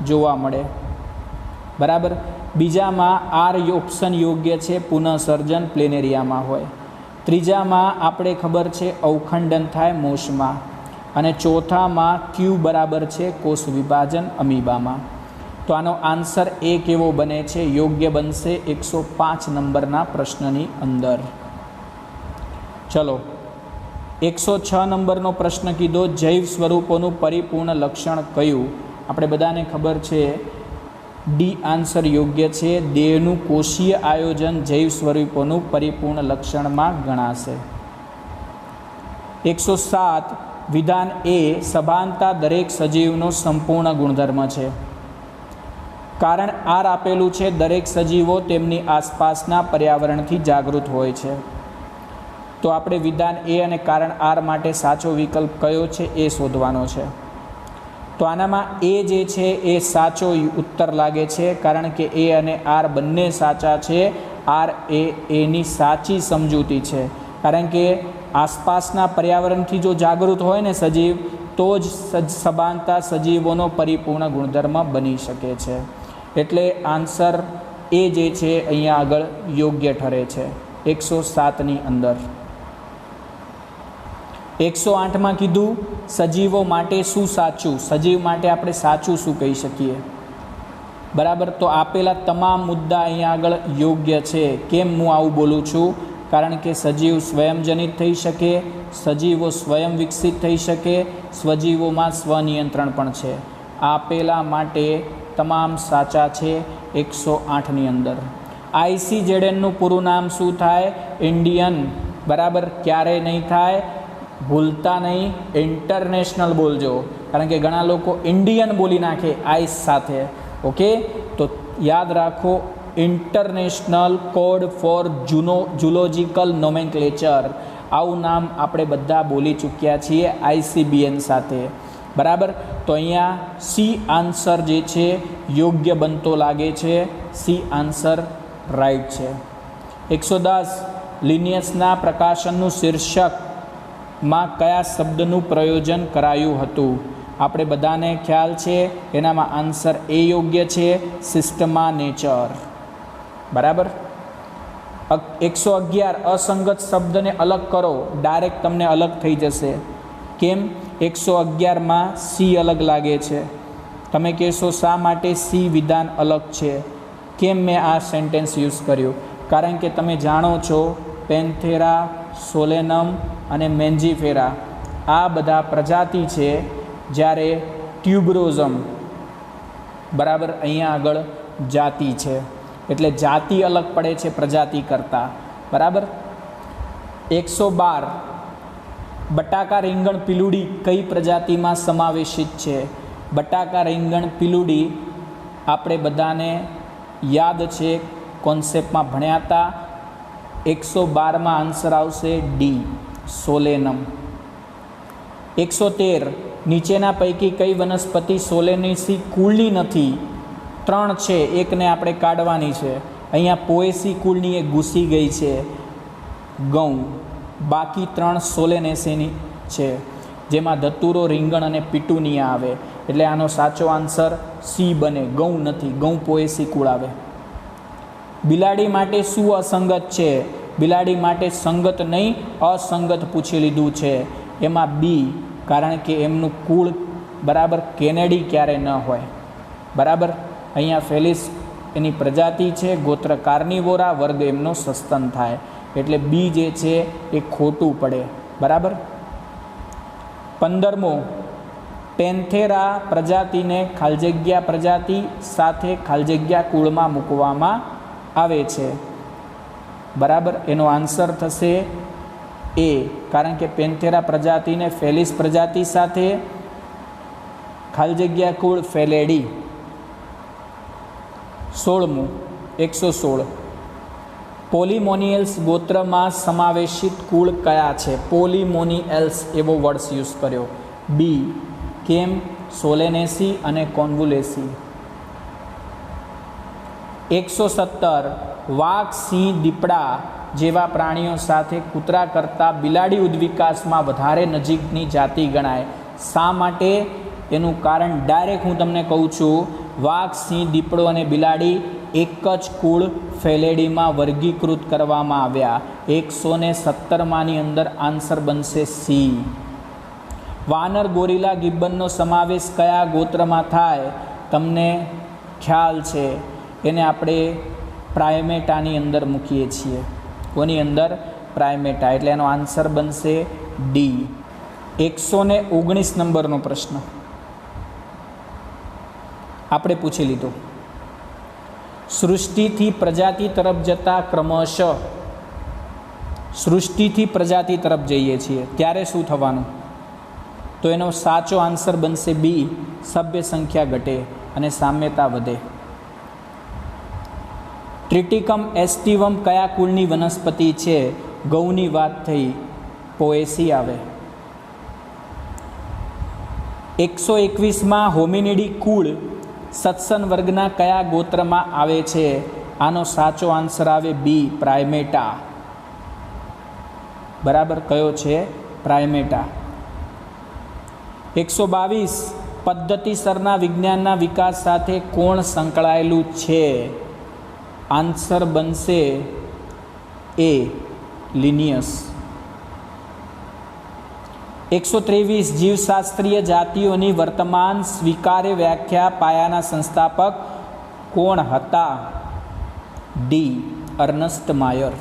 જોવા મળે. બરાબર, બીજામાં આર ઓપ્શન યોગ્ય છે, પુનઃસર્જન પ્લેનેરિયામાં હોય. ત્રીજામાં આપણે ખબર છે અવખંડન થાય મોશમાં, અને ચોથામાં ક્યુ બરાબર છે કોષ વિભાજન અમીબામાં. તો આનો આન્સર એ કેવો બને છે? યોગ્ય બનશે 105 નંબરના પ્રશ્નની અંદર. ચલો, 106 નંબરનો પ્રશ્ન કીધો, જૈવ સ્વરૂપોનું પરિપૂર્ણ લક્ષણ કયું? આપણે બધાને ખબર છે ડી આન્સર યોગ્ય છે. દેહનું કોષીય આયોજન જૈવ સ્વરૂપોનું પરિપૂર્ણ લક્ષણમાં ગણાશે. 107 વિધાન એ સભાનતા દરેક સજીવનો સંપૂર્ણ ગુણધર્મ છે. કારણ આર આપેલું છે, દરેક સજીવો તેમની આસપાસના પર્યાવરણથી જાગૃત હોય છે. તો આપણે વિધાન એ અને કારણ આર માટે સાચો વિકલ્પ કયો છે એ શોધવાનો છે. તો આનામાં એ જે છે એ સાચો ઉત્તર લાગે છે, કારણ કે એ અને આર બંને સાચા છે. આર એ એની સાચી સમજૂતી છે, કારણ કે આસપાસના પર્યાવરણથી જો જાગૃત હોય ને સજીવ, તો જ સભાનતા સજીવોનો પરિપૂર્ણ ગુણધર્મ બની શકે છે. એટલે આન્સર એ જે છે અહીંયા આગળ યોગ્ય ઠરે છે 107ની અંદર. 108માં કીધું સજીવો માટે શું સાચું. સજીવ માટે આપણે સાચું શું કહી શકીએ? બરાબર, તો આપેલા તમામ મુદ્દા અહીંયા આગળ યોગ્ય છે. કેમ હું આવું બોલું છું? કારણ કે સજીવ સ્વયંજનિત થઈ શકે, સજીવો સ્વયં વિકસિત થઈ શકે, સ્વજીવોમાં સ્વનિયંત્રણ પણ છે. આપેલા માટે તમામ સાચા છે 108ની અંદર. ICZNનું પૂરું નામ શું થાય? ઇન્ડિયન. બરાબર, ક્યારેય નહીં થાય, ભૂલતા નહીં, ઇન્ટરનેશનલ બોલજો, કારણ કે ઘણા લોકો ઇન્ડિયન બોલી નાખે આઈસ સાથે. ઓકે, તો યાદ રાખો, international code for zoological nomenclature, આવું નામ આપણે બધા બોલી ચૂક્યા છીએ ICBN સાથે. બરાબર, તો અહીંયા સી આન્સર જે છે યોગ્ય બનતો લાગે છે. સી આન્સર રાઈટ છે. 110 લિનિયસના પ્રકાશનનું શીર્ષકમાં કયા શબ્દનું પ્રયોજન કરાયું હતું? આપણે બધાને ખ્યાલ છે, એનામાં આન્સર એ યોગ્ય છે, સિસ્ટમા નેચર. બરાબર. 111 અસંગત શબ્દને અલગ કરો. ડાયરેક્ટ તમને અલગ થઈ જશે. કેમ? 111માં સી અલગ લાગે છે. તમે કહેશો શા માટે સી વિધાન અલગ છે? કેમ મેં આ સેન્ટેન્સ યુઝ કર્યું? કારણ કે તમે જાણો છો પેન્થેરા, સોલેનમ અને મેન્જીફેરા આ બધા પ્રજાતિ છે, જ્યારે ટ્યુબરોઝમ બરાબર અહીંયા આગળ જાતિ છે. એટલે જાતિ અલગ પડે છે પ્રજાતિ કરતાં. બરાબર. 112 બટાકા રીંગણ પીલુડી કઈ પ્રજાતિમાં સમાવેશિત છે? બટાકા રીંગણ પીલુડી આપણે બધાને યાદ છે, કોન્સેપ્ટમાં ભણ્યા હતા. 112માં આન્સર આવશે ડી, સોલેનમ. 113 નીચેના પૈકી કઈ વનસ્પતિ સોલેનેસી કુળની નથી? 3 છે, એકને આપણે કાઢવાની છે. અહીંયા પોએસી કુળની એક ઘૂસી ગઈ છે, ઘઉં. બાકી 3 સોલેનેસીની છે, જેમાં ધતુરો, રીંગણ અને પિટુનિયા આવે. એટલે આનો સાચો આન્સર સી બને, ઘઉં નથી. ઘઉં પોએસી કુળ આવે. બિલાડી માટે શું અસંગત છે? બિલાડી માટે સંગત નહીં, અસંગત પૂછી લીધું છે. એમાં બી, કારણ કે એમનું કુળ બરાબર કેનેડી ક્યારે ન હોય. બરાબર. અહીંયા ફેલિસ એની પ્રજાતિ છે, ગોત્ર કાર્નિવોરા, વર્ગ એમનો સસ્તન થાય. એટલે બી જે છે એ ખોટું પડે. બરાબર. 15મો પેન્થેરા પ્રજાતિને ખાલજગ્યા પ્રજાતિ સાથે ખાલજગ્યા કુળમાં મૂકવામાં આવે છે. બરાબર. એનો આન્સર થશે એ, કારણ કે પેન્થેરા પ્રજાતિને ફેલિસ પ્રજાતિ સાથે, ખાલજગ્યા કુળ ફેલેડી. 16મું 116 પોલીમોનિયલ્સ ગોત્રમાં સમાવેશિત કુળ કયા છે? પોલીમોનિયલ્સ એવો વર્ડ્સ યુઝ કર્યો. બી. કેમ? સોલેનેસી અને કોન્વુલેસી. 117 વાઘ, સિંહ, દીપડા જેવા પ્રાણીઓ સાથે કૂતરા કરતાં બિલાડી ઉદ્વિકાસમાં વધારે નજીકની જાતિ ગણાય. શા માટે? એનું કારણ ડાયરેક્ટ હું તમને કહું છું. વાઘ, સિંહ, દીપડો અને બિલાડી એક જ કુળ ફેલેડીમાં વર્ગીકૃત કરવામાં આવ્યા. 117માની અંદર આન્સર બનશે સી. વાનર, ગોરિલા, ગિબ્બનનો સમાવેશ કયા ગોત્રમાં થાય? તમને ખ્યાલ છે, એને આપણે પ્રાઇમેટાની અંદર મૂકીએ છીએ. કોની અંદર? પ્રાઇમેટા. એટલે એનો આન્સર બનશે ડી. 119 નંબરનો પ્રશ્ન આપણે પૂછી લીધો. સૃષ્ટિથી પ્રજાતિ તરફ જતા ક્રમશઃ, સૃષ્ટિથી પ્રજાતિ તરફ જઈએ છીએ ત્યારે શું થવાનું? તો એનો સાચો આન્સર બનશે બી, સભ્ય સંખ્યા ઘટે અને સામ્યતા વધે. ટ્રિટિકમ એસ્ટિવમ કયા કુળની વનસ્પતિ છે? ઘઉંની વાત થઈ, પોએસી આવે. 121માં હોમિનિડી કુળ સત્સન વર્ગના કયા ગોત્રમાં આવે છે? આનો સાચો આન્સર આવે બી, પ્રાઇમેટા. બરાબર, કયો છે? પ્રાઇમેટા. 122 પદ્ધતિસરના વિજ્ઞાનના વિકાસ સાથે કોણ સંકળાયેલું છે? આન્સર બનશે એ, લિનિયસ. 123 જીવશાસ્ત્રીય જાતિઓની વર્તમાન સ્વીકાર્ય વ્યાખ્યા પાયાના સંસ્થાપક કોણ હતા? ડી, અર્નસ્ટ માયર.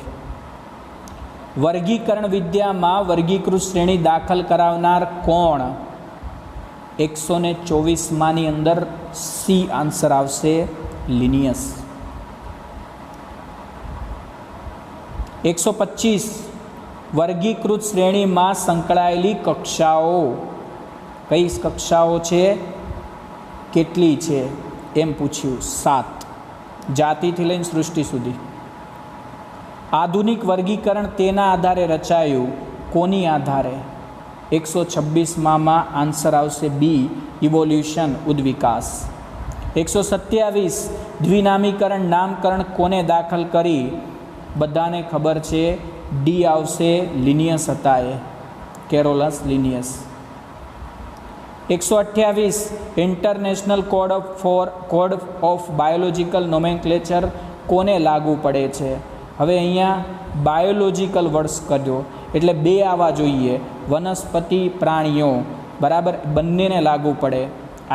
વર્ગીકરણ વિદ્યામાં વર્ગીકૃત શ્રેણી દાખલ કરાવનાર કોણ? 124માની અંદર સી આન્સર આવશે, લિનિયસ. 125 વર્ગીકૃત શ્રેણીમાં સંકળાયેલી કક્ષાઓ. કઈ કક્ષાઓ છે? કેટલી છે એમ પૂછ્યું. 7, જાતિથી લઈને સૃષ્ટિ સુધી. આધુનિક વર્ગીકરણ તેના આધારે રચાયું. કોની આધારે? 126માં આન્સર આવશે બી, ઇવોલ્યુશન, ઉદ્વિકાસ. 127 દ્વિનામીકરણ નામકરણ કોને દાખલ કરી? બધાને ખબર છે, ડી આવશે, લિનિયસ હતા એ, Carolus Linnaeus. 128 international code of biological nomenclature કોને લાગુ પડે છે? હવે અહીંયા બાયોલોજિકલ વર્ડ્સ કરજો એટલે બે આવવા જોઈએ, વનસ્પતિ, પ્રાણીઓ. બરાબર, બંનેને લાગુ પડે.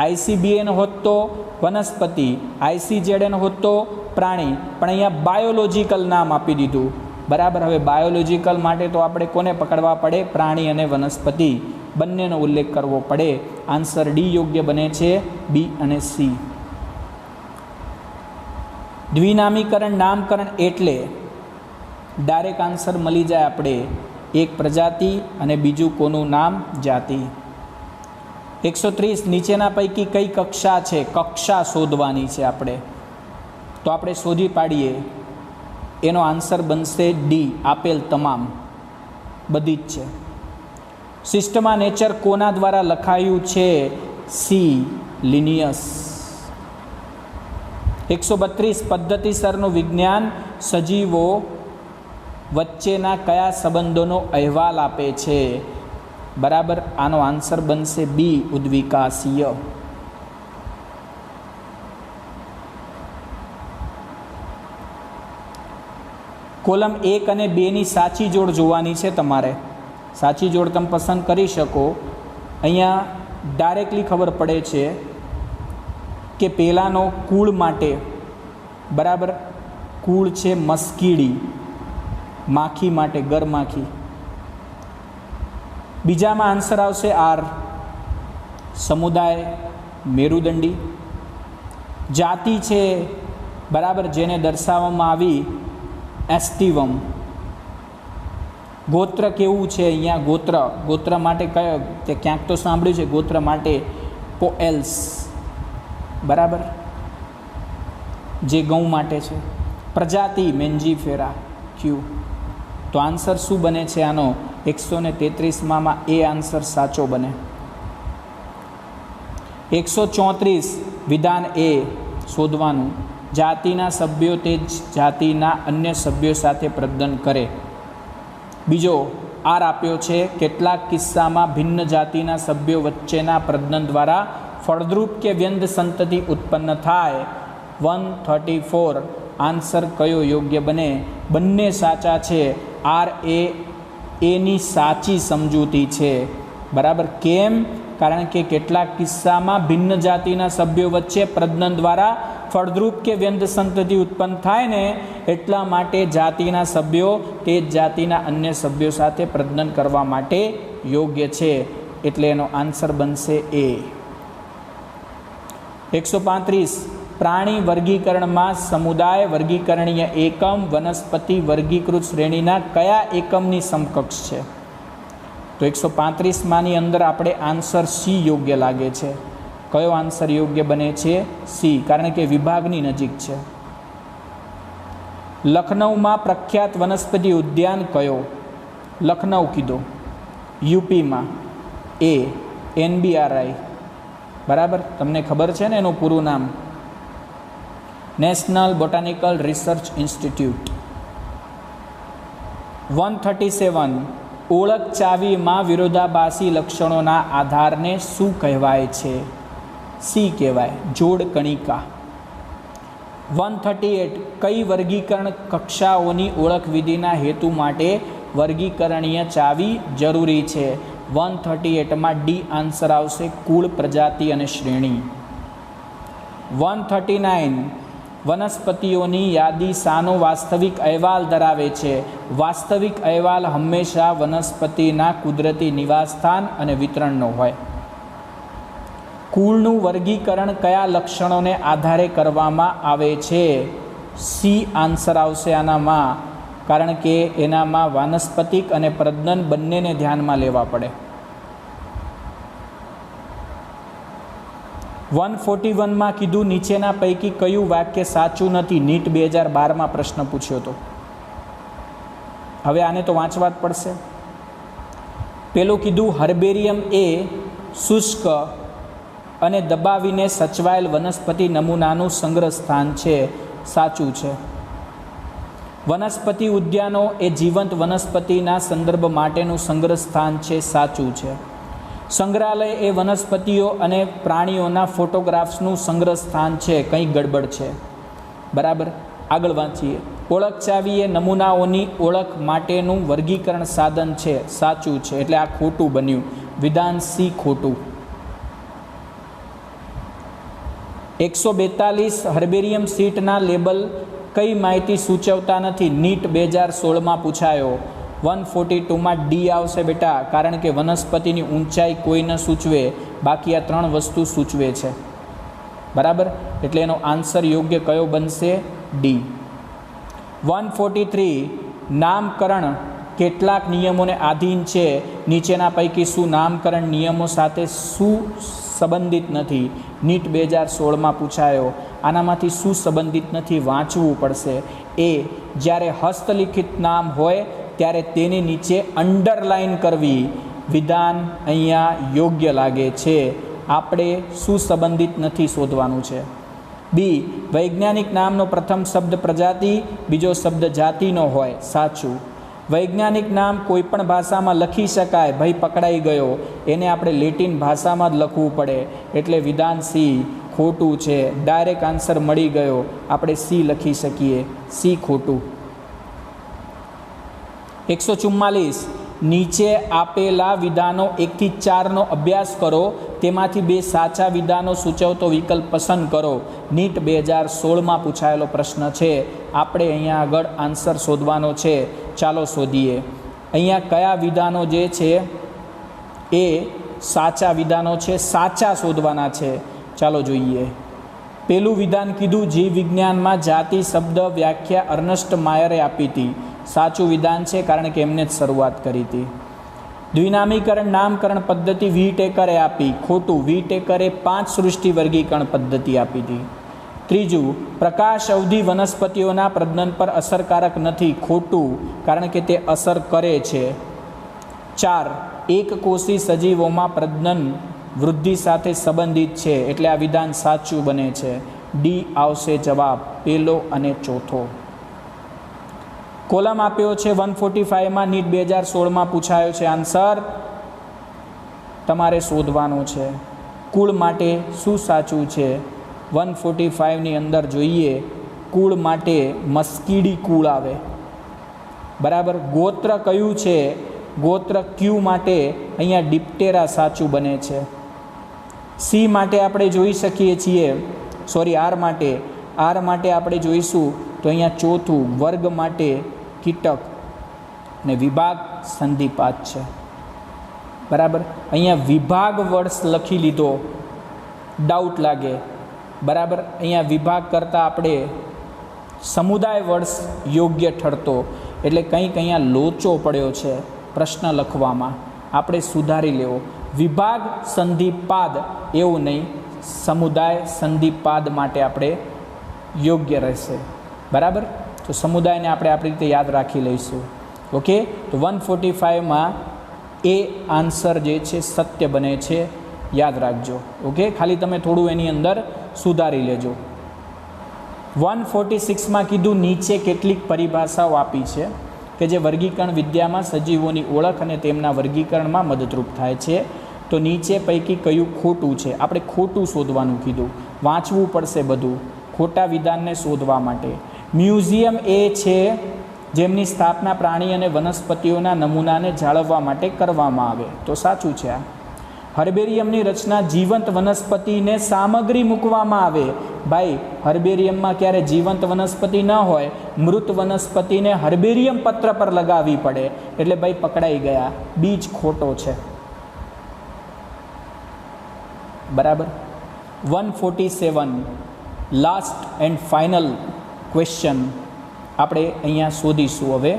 ICBN હોત તો વનસ્પતિ, ICZN હોત તો પ્રાણી, પણ અહીંયા બાયોલોજિકલ નામ આપી દીધું. બરાબર, હવે બાયોલોજિકલ માટે તો આપણે કોને પકડવા પડે? પ્રાણી અને વનસ્પતિ બંનેનો ઉલ્લેખ કરવો પડે. આન્સર ડી યોગ્ય બને છે, બી અને સી. દ્વિનામીકરણ નામકરણ એટલે ડાયરેક્ટ આન્સર મળી જાય આપણે, એક પ્રજાતિ અને બીજું કોનું નામ? જાતિ. 130 નીચેના પૈકી કઈ કક્ષા છે? કક્ષા શોધવાની છે આપણે, તો આપણે શોધી પાડીએ. એનો આન્સર બનશે ડી, આપેલ તમામ, બધી જ છે. સિસ્ટમા નેચર કોના દ્વારા લખાયું છે? C, Linnaeus. 132 પદ્ધતિસરનું વિજ્ઞાન સજીવો વચ્ચેના કયા સંબંધોનો અહેવાલ આપે છે? બરાબર, આનો આન્સર બનશે બી, ઉદ્વિકાસીય. કોલમ 1 અને 2ની સાચી જોડ જોવાની છે તમારે. સાચી જોડ તમે પસંદ કરી શકો. અહીંયા ડાયરેક્ટલી ખબર પડે છે કે પહેલાંનો કુળ માટે, બરાબર, કુળ છે મસ્કીડી, માખી માટે ગરમાખી. બીજામાં આન્સર આવશે આર, સમુદાય, મેરુદંડી. જાતિ છે, બરાબર, જેને દર્શાવવામાં આવી એસ્ટિવમ. ગોત્ર કેવું છે? અહીંયા ગોત્ર માટે કયો? તે ક્યાંક તો સાંભળ્યું છે ગોત્ર માટે પોએલ્સ, બરાબર, જે ઘઉં માટે છે. પ્રજાતિ મેન્જીફેરા, ક્યુ. તો આન્સર શું બને છે આનો? 133માં એ આન્સર સાચો બને. 134 વિધાન એ શોધવાનું. જાતિના સભ્યો તે જ જાતિના અન્ય સભ્યો સાથે પ્રજનન કરે. બીજો આર આપ્યો છે, કેટલાક કિસ્સામાં ભિન્ન જાતિના સભ્યો વચ્ચેના પ્રજનન દ્વારા ફળદ્રુપ કે વ્યંધ સંતતિ ઉત્પન્ન થાય. 134 આન્સર કયો યોગ્ય બને? બંને સાચા છે. આર એની સાચી સમજૂતી છે. બરાબર, કેમ? કારણ કે કેટલાક કિસ્સામાં ભિન્ન જાતિના સભ્યો વચ્ચે પ્રજનન દ્વારા ફળદ્રુપ કે વ્યંધ સંતતિ ઉત્પન્ન થાય ને, એટલા માટે જાતિના સભ્યો તે જ જાતિના અન્ય સભ્યો સાથે પ્રજનન કરવા માટે યોગ્ય છે. એટલે એનો આન્સર બનશે એ. 135 પ્રાણી વર્ગીકરણમાં સમુદાય વર્ગીકરણીય એકમ વનસ્પતિ વર્ગીકૃત શ્રેણીના કયા એકમની સમકક્ષ છે? તો 135માની અંદર આપણે આન્સર સી યોગ્ય લાગે છે. કયો આન્સર યોગ્ય બને છે? સી, કારણ કે વિભાગની નજીક છે. લખનઉમાં પ્રખ્યાત વનસ્પતિ ઉદ્યાન કયો? લખનઉ કીધો. યુપીમાં એ NBRI, બરાબર, તમને ખબર છે ને એનું પૂરું નામ? National botanical research institute. 137 ઓળખ ચાવીમાં વિરોધાભાસી લક્ષણોના આધારને શું કહેવાય છે? સી કહેવાય, જોડ કણિકા. 138 કઈ વર્ગીકરણ કક્ષાઓની ઓળખ વિધિના હેતુ માટે વર્ગીકરણીય ચાવી જરૂરી છે? 138માં ડી આન્સર આવશે, કુળ, પ્રજાતિ અને શ્રેણી. 139 વનસ્પતિઓની યાદી શાનો વાસ્તવિક અહેવાલ ધરાવે છે? વાસ્તવિક અહેવાલ હંમેશા વનસ્પતિના કુદરતી નિવાસસ્થાન અને વિતરણનો હોય. કુળનું વર્ગીકરણ કયા લક્ષણોને આધારે કરવામાં આવે છે? સી આન્સર આવશે આનામાં, કારણ કે એનામાં વાનસ્પતિક અને પ્રજનન બંનેને ધ્યાનમાં લેવા પડે. 141માં કીધું નીચેના પૈકી કયું વાક્ય સાચું નથી? નીટ 2012માં પ્રશ્ન પૂછ્યો હતો. હવે આને તો વાંચવા જ પડશે. પેલું કીધું હર્બેરિયમ એ શુષ્ક અને દબાવીને સચવાયેલ વનસ્પતિ નમૂનાનું સંગ્રહ સ્થાન છે. સાચું છે. વનસ્પતિ ઉદ્યાનો એ જીવંત વનસ્પતિના સંદર્ભ માટેનું સંગ્રહ સ્થાન છે. સાચું છે. સંગ્રહાલય એ વનસ્પતિઓ અને પ્રાણીઓના ફોટોગ્રાફ્સનું સંગ્રહ સ્થાન છે. કંઈ ગડબડ છે. બરાબર, આગળ વાંચીએ. ઓળખ ચાવી એ નમૂનાઓની ઓળખ માટેનું વર્ગીકરણ સાધન છે. સાચું છે, એટલે આ ખોટું બન્યું. વિધાન સી ખોટું. 142 હર્બેરિયમ સીટના લેબલ કઈ માહિતી સૂચવતા નથી? નીટ 2016માં પૂછાયો. 142માં ડી આવશે બેટા, કારણ કે વનસ્પતિની ઊંચાઈ કોઈ ન સૂચવે, બાકી આ 3 વસ્તુ સૂચવે છે. બરાબર, એટલે એનો આન્સર યોગ્ય કયો બનશે? ડી. 143 નામકરણ કેટલાક નિયમોને આધીન છે? નીચેના પૈકી શું નામકરણ નિયમો સાથે સુસંબંધિત નથી? નીટ 2016માં પૂછાયો. આનામાંથી સુસંબંધિત નથી, વાંચવું પડશે. એ જ્યારે હસ્તલિખિત નામ હોય ત્યારે તેની નીચે અંડરલાઇન કરવી. વિધાન અહીંયા યોગ્ય લાગે છે. આપણે સુસંબંધિત નથી શોધવાનું છે. બી વૈજ્ઞાનિક નામનો પ્રથમ શબ્દ પ્રજાતિ, બીજો શબ્દ જાતિનો હોય. સાચું. વૈજ્ઞાનિક નામ કોઈ પણ ભાષામાં લખી શકાય. ભાઈ પકડાઈ ગયો, એને આપણે લેટિન ભાષામાં જ લખવું પડે, એટલે વિધાન સી ખોટું છે. ડાયરેક્ટ આન્સર મળી ગયો, આપણે સી લખી શકીએ. સી ખોટું. 144 નીચે આપેલા વિધાનો 1 થી 4નો અભ્યાસ કરો, તેમાંથી 2 સાચા વિધાનો સૂચવતો વિકલ્પ પસંદ કરો. નીટ 2016માં પૂછાયેલો પ્રશ્ન છે. આપણે અહીંયા આગળ આન્સર શોધવાનો છે. ચાલો શોધીએ. અહીંયા કયા વિધાનો જે છે એ સાચા વિધાનો છે, સાચા શોધવાના છે. ચાલો જોઈએ. પેલું વિધાન કીધું જીવ વિજ્ઞાનમાં જાતિ શબ્દ વ્યાખ્યા અર્નસ્ટ માયરે આપી હતી. સાચું વિધાન છે, કારણ કે એમને જ શરૂઆત કરી હતી. દ્વિનામીકરણ નામકરણ પદ્ધતિ વી ટેકરે આપી. ખોટું. વી ટેકરે 5 સૃષ્ટિ વર્ગીકરણ પદ્ધતિ આપી હતી. ત્રીજું પ્રકાશ અવધિ વનસ્પતિઓના પ્રજનન પર અસરકારક નથી. ખોટું, કારણ કે તે અસર કરે છે. 4 એકકોષી સજીવોમાં પ્રજનન વૃદ્ધિ સાથે સંબંધિત છે, એટલે આ વિધાન સાચું બને છે. ડી આવશે જવાબ, પહેલો અને ચોથો. કોલમ આપ્યો છે 145માં. નીટ 2016માં પૂછાયો છે. આન્સર તમારે શોધવાનો છે. કુળ માટે શું સાચું છે? 145ની અંદર જોઈએ. કુળ માટે મસ્કીડી કુળ આવે. બરાબર. ગોત્ર કયું છે? ગોત્ર ક્યુ માટે અહીંયા ડિપ્ટેરા સાચું બને છે. સી માટે આપણે જોઈ શકીએ છીએ, આર માટે આપણે જોઈશું તો અહીંયા ચોથું. વર્ગ માટે કીટક અને વિભાગ સંધિપાત છે. બરાબર. અહીંયા વિભાગ વર્ષ લખી લીધો, ડાઉટ લાગે. બરાબર. અહીંયા વિભાગ કરતાં આપણે સમુદાય વર્ષ યોગ્ય ઠરતો, એટલે કંઈક અહીંયા લોચો પડ્યો છે પ્રશ્ન લખવામાં, આપણે સુધારી લેવો. વિભાગ સંધિપાદ એવું નહીં, સમુદાય સંધિપાદ માટે આપણે યોગ્ય રહેશે. બરાબર. તો સમુદાયને આપણે આપણી રીતે યાદ રાખી લઈશું. ઓકે. તો 145માં એ આન્સર જે છે સત્ય બને છે. યાદ રાખજો. ઓકે, ખાલી તમે થોડું એની અંદર સુધારી લેજો. 146માં કીધું નીચે કેટલીક પરિભાષાઓ આપી છે કે જે વર્ગીકરણ વિદ્યામાં સજીવોની ઓળખ અને તેમના વર્ગીકરણમાં મદદરૂપ થાય છે. તો નીચે પૈકી કયું ખોટું છે? આપણે ખોટું શોધવાનું કીધું, વાંચવું પડશે બધું ખોટા વિધાનને શોધવા માટે. મ્યુઝિયમ એ છે જેમની સ્થાપના પ્રાણી અને વનસ્પતિઓના નમૂનાને જાળવવા માટે કરવામાં આવે. તો સાચું છે આ. હર્બેરિયમની રચના જીવંત વનસ્પતિને સામગ્રી મૂકવામાં આવે. ભાઈ, હર્બેરિયમમાં ક્યારે જીવંત વનસ્પતિ ન હોય, મૃત વનસ્પતિને હર્બેરિયમ પત્ર પર લગાવવી પડે. એટલે ભાઈ પકડાઈ ગયા, બીજ ખોટો છે. બરાબર. 147 લાસ્ટ એન્ડ ફાઇનલ ક્વેશ્ચન આપણે અહીંયા શોધીશું. હવે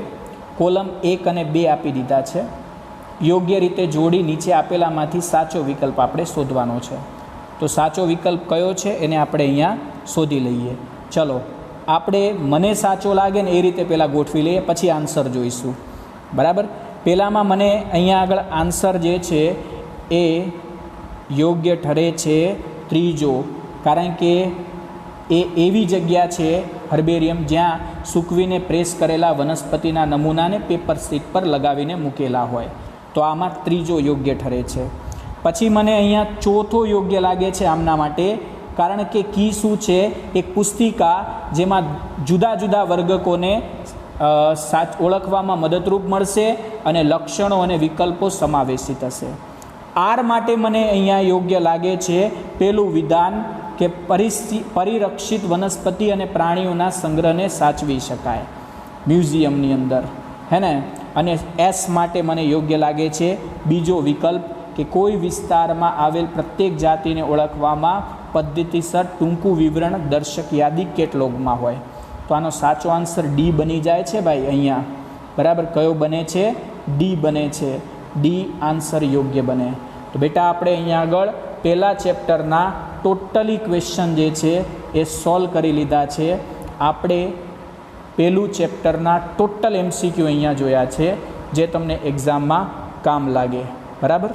કોલમ 1 અને 2 આપી દીધા છે. યોગ્ય રીતે જોડી નીચે આપેલામાંથી સાચો વિકલ્પ આપણે શોધવાનો છે. તો સાચો વિકલ્પ કયો છે એને આપણે અહીંયા શોધી લઈએ. ચલો, આપણે મને સાચો લાગે ને એ રીતે પહેલાં ગોઠવી લઈએ, પછી આન્સર જોઈશું. બરાબર. પહેલાંમાં મને અહીંયા આગળ આન્સર જે છે એ યોગ્ય ઠરે છે ત્રીજો, કારણ કે એ એવી જગ્યા છે હર્બેરિયમ જ્યાં સૂકવીને પ્રેસ કરેલા વનસ્પતિના નમૂનાને પેપર શીટ પર લગાવીને મૂકેલા હોય. તો આમાં ત્રીજો યોગ્ય ઠરે છે. પછી મને અહીંયા ચોથો યોગ્ય લાગે છે આમના માટે, કારણ કે કી શું છે? એક પુસ્તિકા જેમાં જુદા જુદા વર્ગકોને ઓળખવામાં મદદરૂપ મળશે અને લક્ષણો અને વિકલ્પો સમાવેશિત હશે. આર માટે મને અહીંયા યોગ્ય લાગે છે પેલું વિધાન કે પરિરક્ષિત વનસ્પતિ અને પ્રાણીઓના સંગ્રહને સાચવી શકાય મ્યુઝિયમની અંદર, હે ને. અને એસ માટે મને યોગ્ય લાગે છે બીજો વિકલ્પ કે કોઈ વિસ્તારમાં આવેલ પ્રત્યેક જાતિને ઓળખવામાં પદ્ધતિસર ટૂંકું વિવરણ દર્શક યાદી કેટલોગમાં હોય. તો આનો સાચો આન્સર ડી બની જાય છે ભાઈ અહીંયા. બરાબર. કયો બને છે? ડી બને છે. ડી આન્સર યોગ્ય બને. તો બેટા આપણે અહીંયા આગળ પહેલા ચેપ્ટરના ટોટલી ક્વેશ્ચન જે છે એ સોલ્વ કરી લીધા છે. આપણે પહેલું ચેપ્ટરના ટોટલ MCQ અહીંયા જોયા છે જે તમને એક્ઝામમાં કામ લાગે. બરાબર.